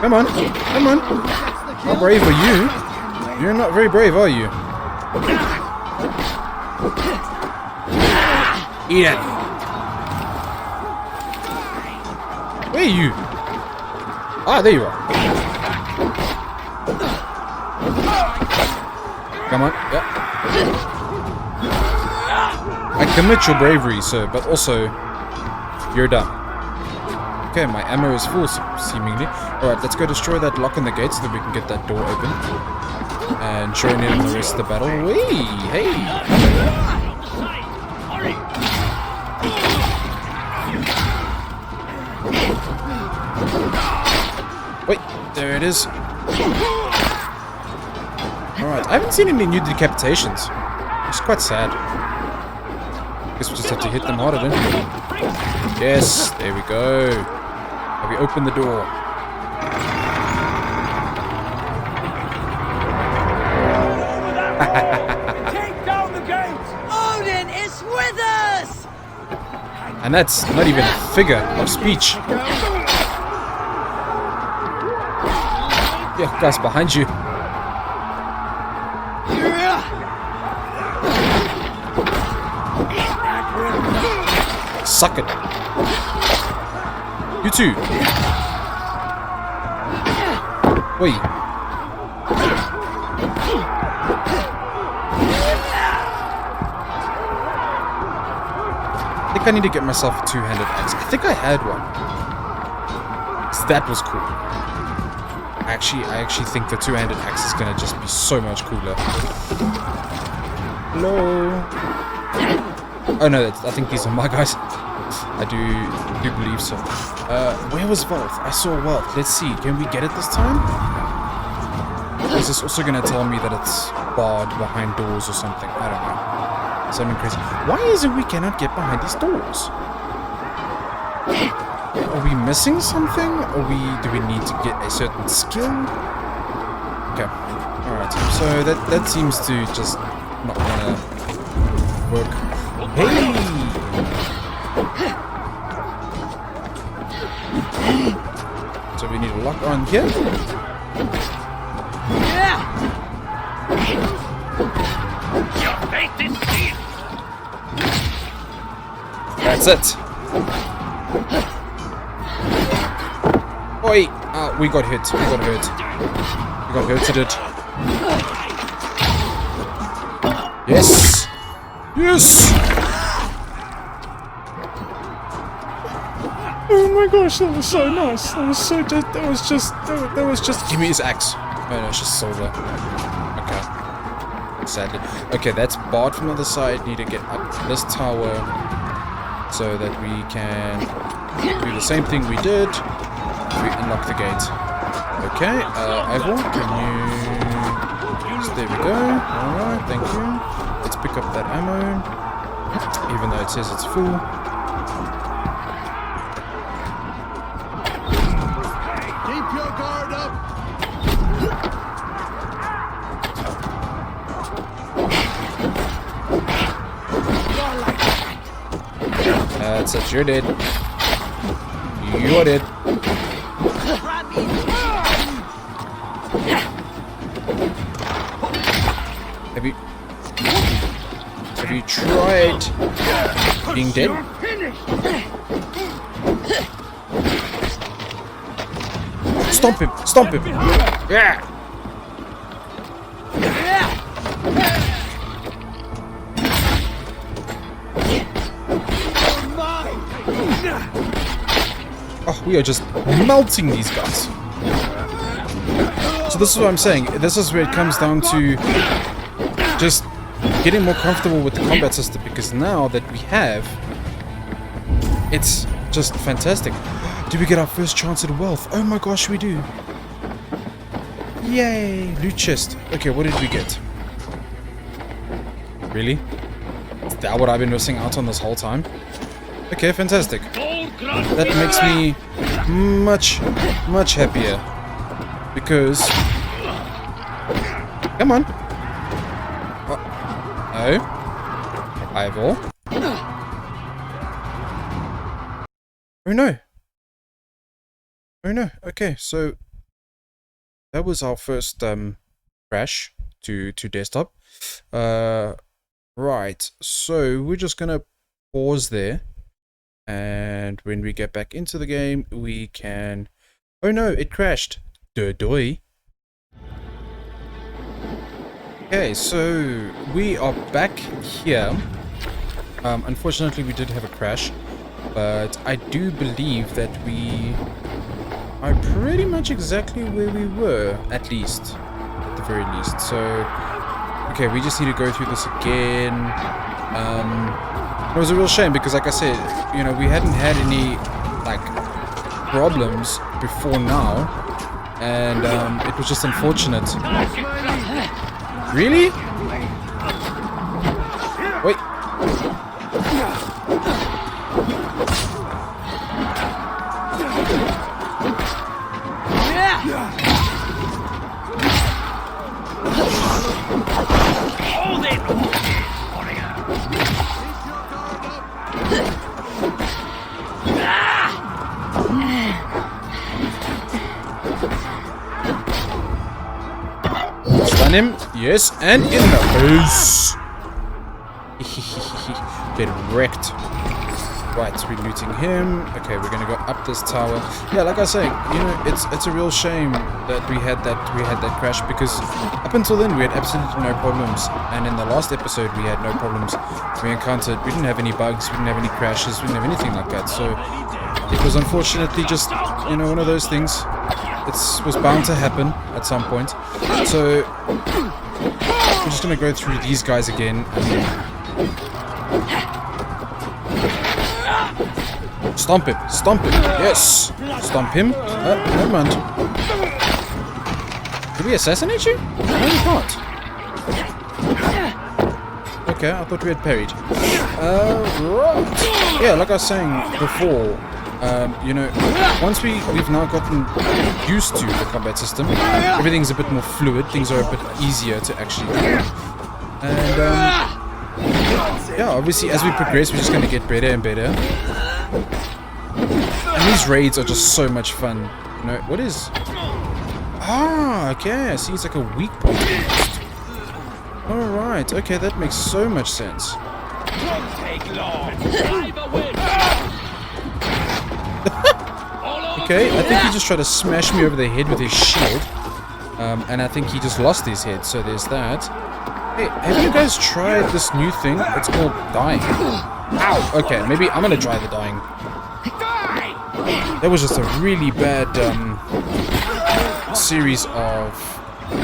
Come on. How brave are you? You're not very brave, are you? Eat it. Where are you? Ah, there you are. Come on. Yep. I commit your bravery, sir, but also you're done. Okay, my ammo is full, seemingly. Alright, let's go destroy that lock on the gate so that we can get that door open. And join in the rest of the battle. Whee! Hey! Wait, there it is. Alright, I haven't seen any new decapitations. It's quite sad. Guess we just have to hit them harder then. Yes, there we go. Have we opened the door? Take down the gates! Odin is with us! And that's not even a figure of speech. Yeah, guys behind you. Suck it. You too. Wait. I think I need to get myself a two-handed axe. I think I had one. So that was cool. I actually think the two-handed axe is gonna just be so much cooler. Hello. Oh no, I think these are my guys. I do believe so. Where was Wealth? I saw Wealth. Let's see. Can we get it this time? Or is this also gonna tell me that it's barred behind doors or something? I don't know. Something crazy. Why is it we cannot get behind these doors? Are we missing something? Or do we need to get a certain skill? Okay. Alright. So that seems to just not wanna work. Hey! So we need to lock on here. That's it. Oi! We got hit. We got hurt. We got hurted it. Yes! Yes! Oh my gosh, that was so nice. That was so just. That was just. Give me his axe. Oh no, it's just silver. Okay. Sadly. Okay, that's barred from the other side. Need to get up this tower so that we can do the same thing we did. We unlock the gate. Okay, Ivor, can you... So there we go. Alright, thank you. Let's pick up that ammo. Even though it says it's full. Keep your guard up! That's it, you're dead. You're dead. Have you tried being dead? Stomp him! Stomp him! Yeah! Oh, we are just melting these guys. So this is what I'm saying. This is where it comes down to just getting more comfortable with the combat system, because now that we have, it's just fantastic. Do we get our first chance at wealth? Oh my gosh, we do. Yay! Loot chest. Okay, what did we get? Really? Is that what I've been missing out on this whole time? Okay, fantastic. That makes me much happier. Because... Come on. No. Ivor. Oh no. Oh no. Okay, so... That was our first crash to desktop. Right, so we're just gonna pause there. And when we get back into the game, we can... Oh no, it crashed. Doy. Okay, so we are back here. Unfortunately, we did have a crash. But I do believe that we are pretty much exactly where we were, at least. At the very least. So, okay, we just need to go through this again. It was a real shame because, like I said, you know, we hadn't had any, like, problems before now. And it was just unfortunate Really? Wait. Hold it! Stun him. Yes, and in the face. Get wrecked. Right, we're looting him. Okay, we're gonna go up this tower. Yeah, like I was saying, you know, it's a real shame that we had that crash, because up until then we had absolutely no problems, and in the last episode we had no problems. We didn't have any bugs, we didn't have any crashes, we didn't have anything like that. So it was unfortunately just, you know, one of those things. It was bound to happen at some point. So I'm just gonna go through these guys again. Stomp him! Stomp him! Yes! Stomp him! Never mind. Did we assassinate you? No, we can't. Okay, I thought we had parried. Right. Yeah, like I was saying before, you know, once we've now gotten used to the combat system, everything's a bit more fluid, things are a bit easier to actually do. And, yeah, obviously as we progress, we're just going to get better and better. And these raids are just so much fun. You know, what is... Ah, okay, I see it's like a weak point. Alright, okay, that makes so much sense. Okay, I think he just tried to smash me over the head with his shield. And I think he just lost his head, so there's that. Hey, have you guys tried this new thing? It's called dying. Ow! Okay, maybe I'm gonna try the dying. That was just a really bad series of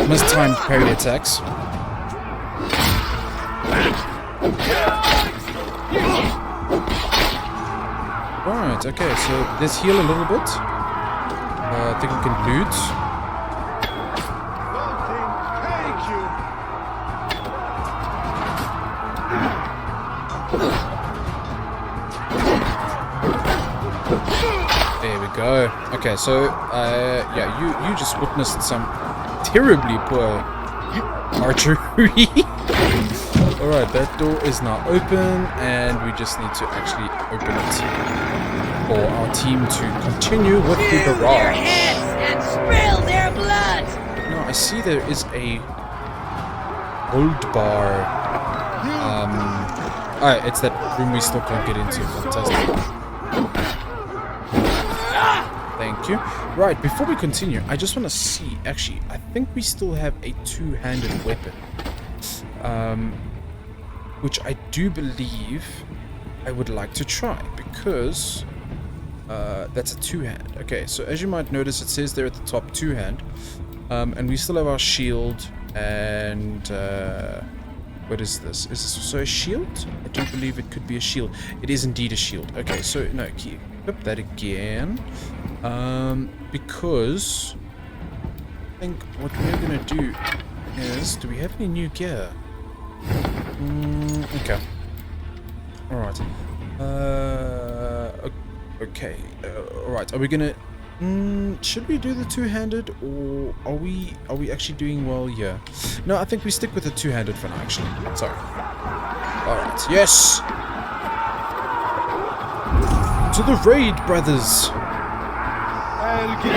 mistimed parry attacks. Right, okay, so let's heal a little bit. I think we can loot. There we go. Okay, so yeah, you just witnessed some terribly poor archery. Alright, that door is now open, and we just need to actually open it for our team to continue with the barrage. And spill their blood. Now I see there is a gold bar. It's that room we still can't get into. Fantastic. Thank you. Right, before we continue, I just want to see, actually, I think we still have a two-handed weapon. Which I do believe I would like to try, because that's a two-hand. Okay, so as you might notice, it says there at the top two-hand. And we still have our shield and... what is this? Is this also a shield? I do believe it could be a shield. It is indeed a shield. Okay, so, no, equip that again. Because I think what we're going to do is... Do we have any new gear? Okay. Alright. Okay. Alright, are we going to... should we do the two-handed, or are we actually doing well here? No, I think we stick with the two-handed for now, actually. Sorry. Alright, yes! To the raid, brothers! I'll get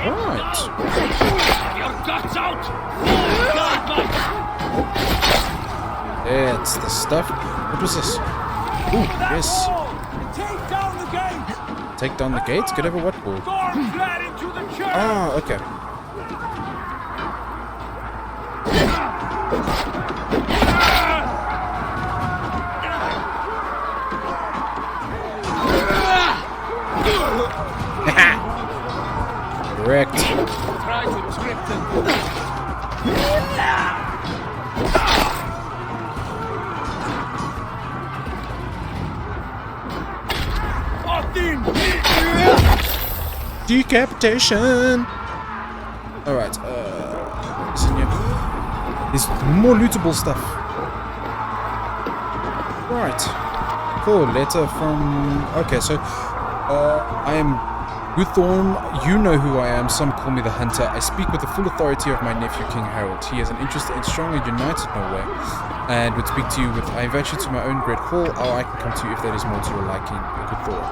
Alright. Your guts out! That's the stuff. What was this? Ooh, yes. Take down the gate! Take down the gates? Get over what wall? Storm flat into the church! Ah, okay. Correct. Try to trip them. ODIN! Decapitation! Alright, there's more lootable stuff. Right. Cool, letter from... Okay, so, I am Guthorm. You know who I am. Some call me the Hunter. I speak with the full authority of my nephew, King Harold. He has an interest in strong and united Norway, and would speak to you with... I invite you to my own great hall, or I can come to you if that is more to your liking, Guthorm.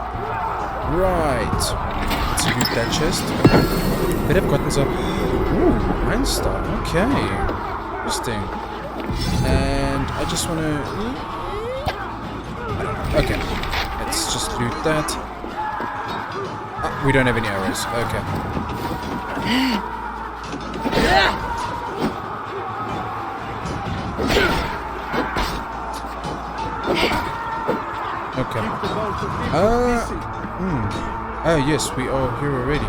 Right. Let's loot that chest. But I've gotten some... Ooh, Einstein. Okay. Interesting. And I just want to... Okay. Let's just loot that. Ah, we don't have any arrows. Okay. Okay. Oh, yes, we are here already.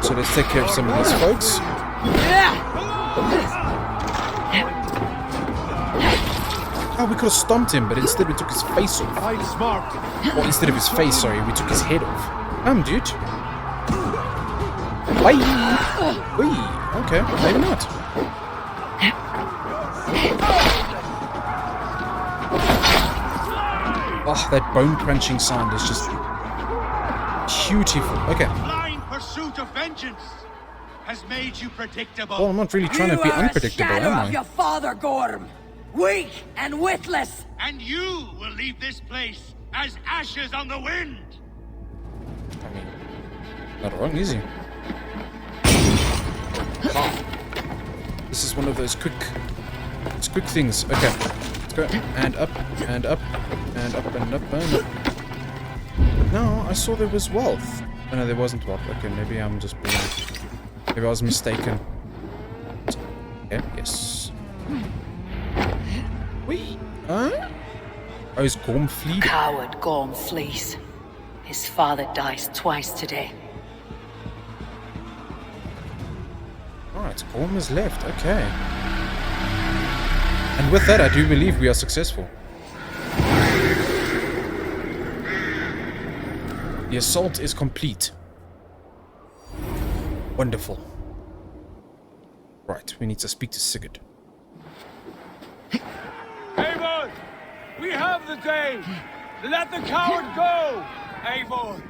So let's take care of some of these folks. Oh, we could have stomped him, but instead we took his face off. Or instead of his face, sorry, we took his head off. Dude. Bye! Wee! Okay, maybe not. Oh, that bone crunching sound is just beautiful. Okay. Blind pursuit of vengeance has made you predictable. Well, I'm not really trying to be unpredictable, am I? Of your father, Gorm. Weak and witless. And you will leave this place as ashes on the wind. I mean, not wrong, is he? This is one of those quick things. Okay, let's go and up and up and up and up and up. No, I saw there was wealth. Oh, no, there wasn't wealth. Okay, maybe I'm just being... Maybe I was mistaken. Okay, yes. Wee. Huh? Oh, is Gorm fleeing? Coward Gorm flees. His father dies twice today. Alright, Gorm is left. Okay. And with that, I do believe we are successful. The assault is complete. Wonderful. Right, we need to speak to Sigurd. Eivor! We have the day! Let the coward go! Eivor!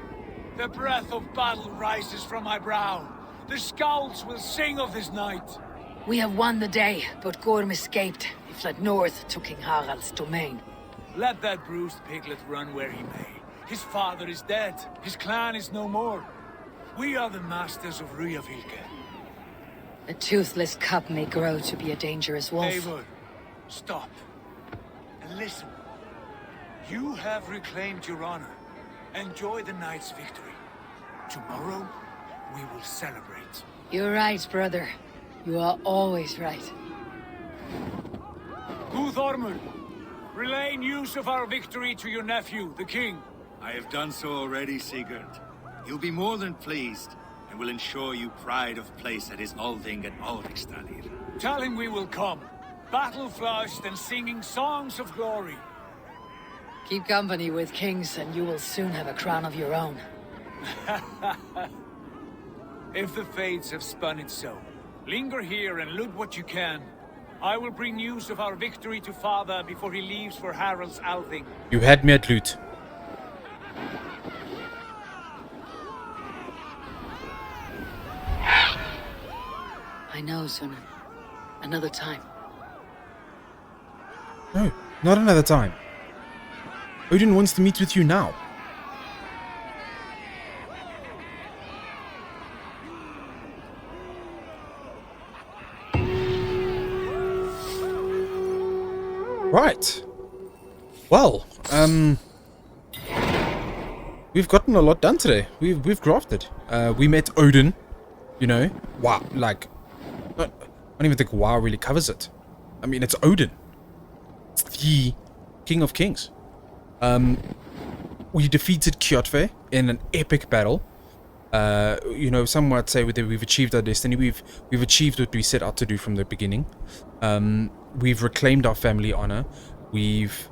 The breath of battle rises from my brow. The scouts will sing of this night. We have won the day, but Gorm escaped. He fled north to King Harald's domain. Let that bruised piglet run where he may. His father is dead. His clan is no more. We are the masters of Ryjavík. A toothless cub may grow to be a dangerous wolf. Eivor, stop. And listen. You have reclaimed your honor. Enjoy the night's victory. Tomorrow, we will celebrate. You're right, brother. You are always right. Guthormur, relay news of our victory to your nephew, the king. I have done so already, Sigurd. He'll be more than pleased, and will ensure you pride of place at his Althing at Alrikstadir. Tell him we will come, battle-flushed and singing songs of glory. Keep company with kings, and you will soon have a crown of your own. If the fates have spun it so, linger here and loot what you can. I will bring news of our victory to father before he leaves for Harald's Althing. You had me at loot. I know, Sunan. Another time. No, not another time. Odin wants to meet with you now. Right. Well, we've gotten a lot done today. We've grafted. We met Odin. You know, wow, like, I don't even think WoW really covers it. I mean, it's Odin. It's the King of Kings. We defeated Kjotve in an epic battle. You know, some might say that we've achieved our destiny. We've achieved what we set out to do from the beginning. We've reclaimed our family honor. We've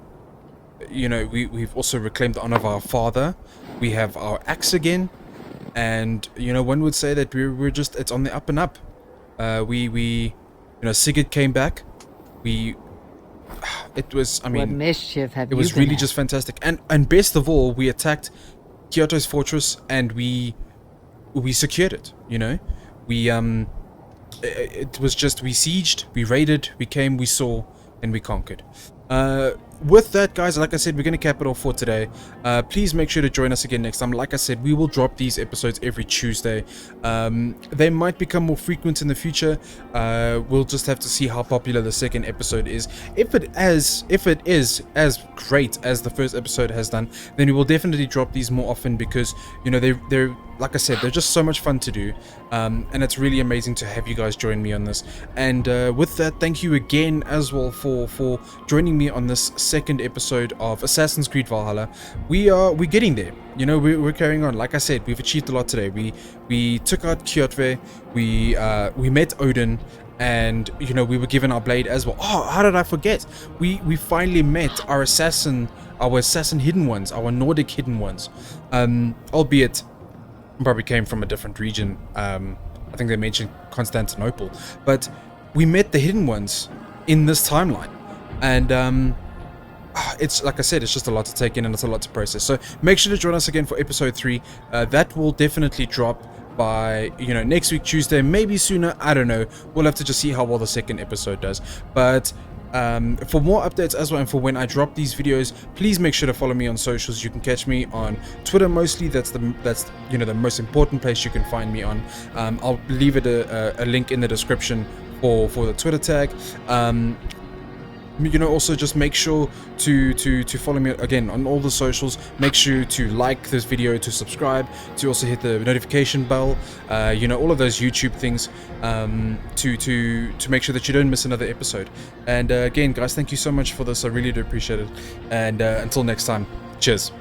also reclaimed the honor of our father. We have our axe again. and you know, one would say that we're just, it's on the up and up. You know, Sigurd came back. It was, I mean, What mischief have it was you really been just fantastic. And best of all, we attacked Kjotve's fortress and we secured it. You know, it was just, we sieged, we raided, we came, we saw, and we conquered. With that, guys, like I said, we're going to cap it off for today. Please make sure to join us again next time. Like I said, we will drop these episodes every Tuesday. They might become more frequent in the future. We'll just have to see how popular the second episode is. If it is as great as the first episode has done, then we will definitely drop these more often, because you know, they're like I said, they're just so much fun to do, and it's really amazing to have you guys join me on this. And with that, thank you again as well for joining me on this second episode of Assassin's Creed Valhalla. We're getting there. You know, we're carrying on. Like I said, we've achieved a lot today. We took out Kjotve, we met Odin, and you know, we were given our blade as well. Oh, how did I forget? We finally met our assassin hidden ones, our Nordic hidden ones. Albeit probably came from a different region. I think they mentioned Constantinople, but we met the hidden ones in this timeline, and it's like I said, it's just a lot to take in and it's a lot to process. So make sure to join us again for episode 3. That will definitely drop by, you know, next week Tuesday, maybe sooner, I don't know. We'll have to just see how well the second episode does. But for more updates as well, and for when I drop these videos, please make sure to follow me on socials. You can catch me on Twitter mostly. That's you know, the most important place you can find me on. I'll leave it a link in the description for the Twitter tag. You know, also just make sure to follow me again on all the socials. Make sure to like this video, to subscribe, to also hit the notification bell, you know, all of those YouTube things, to make sure that you don't miss another episode. And again, guys, thank you so much for this. I really do appreciate it. And until next time, cheers.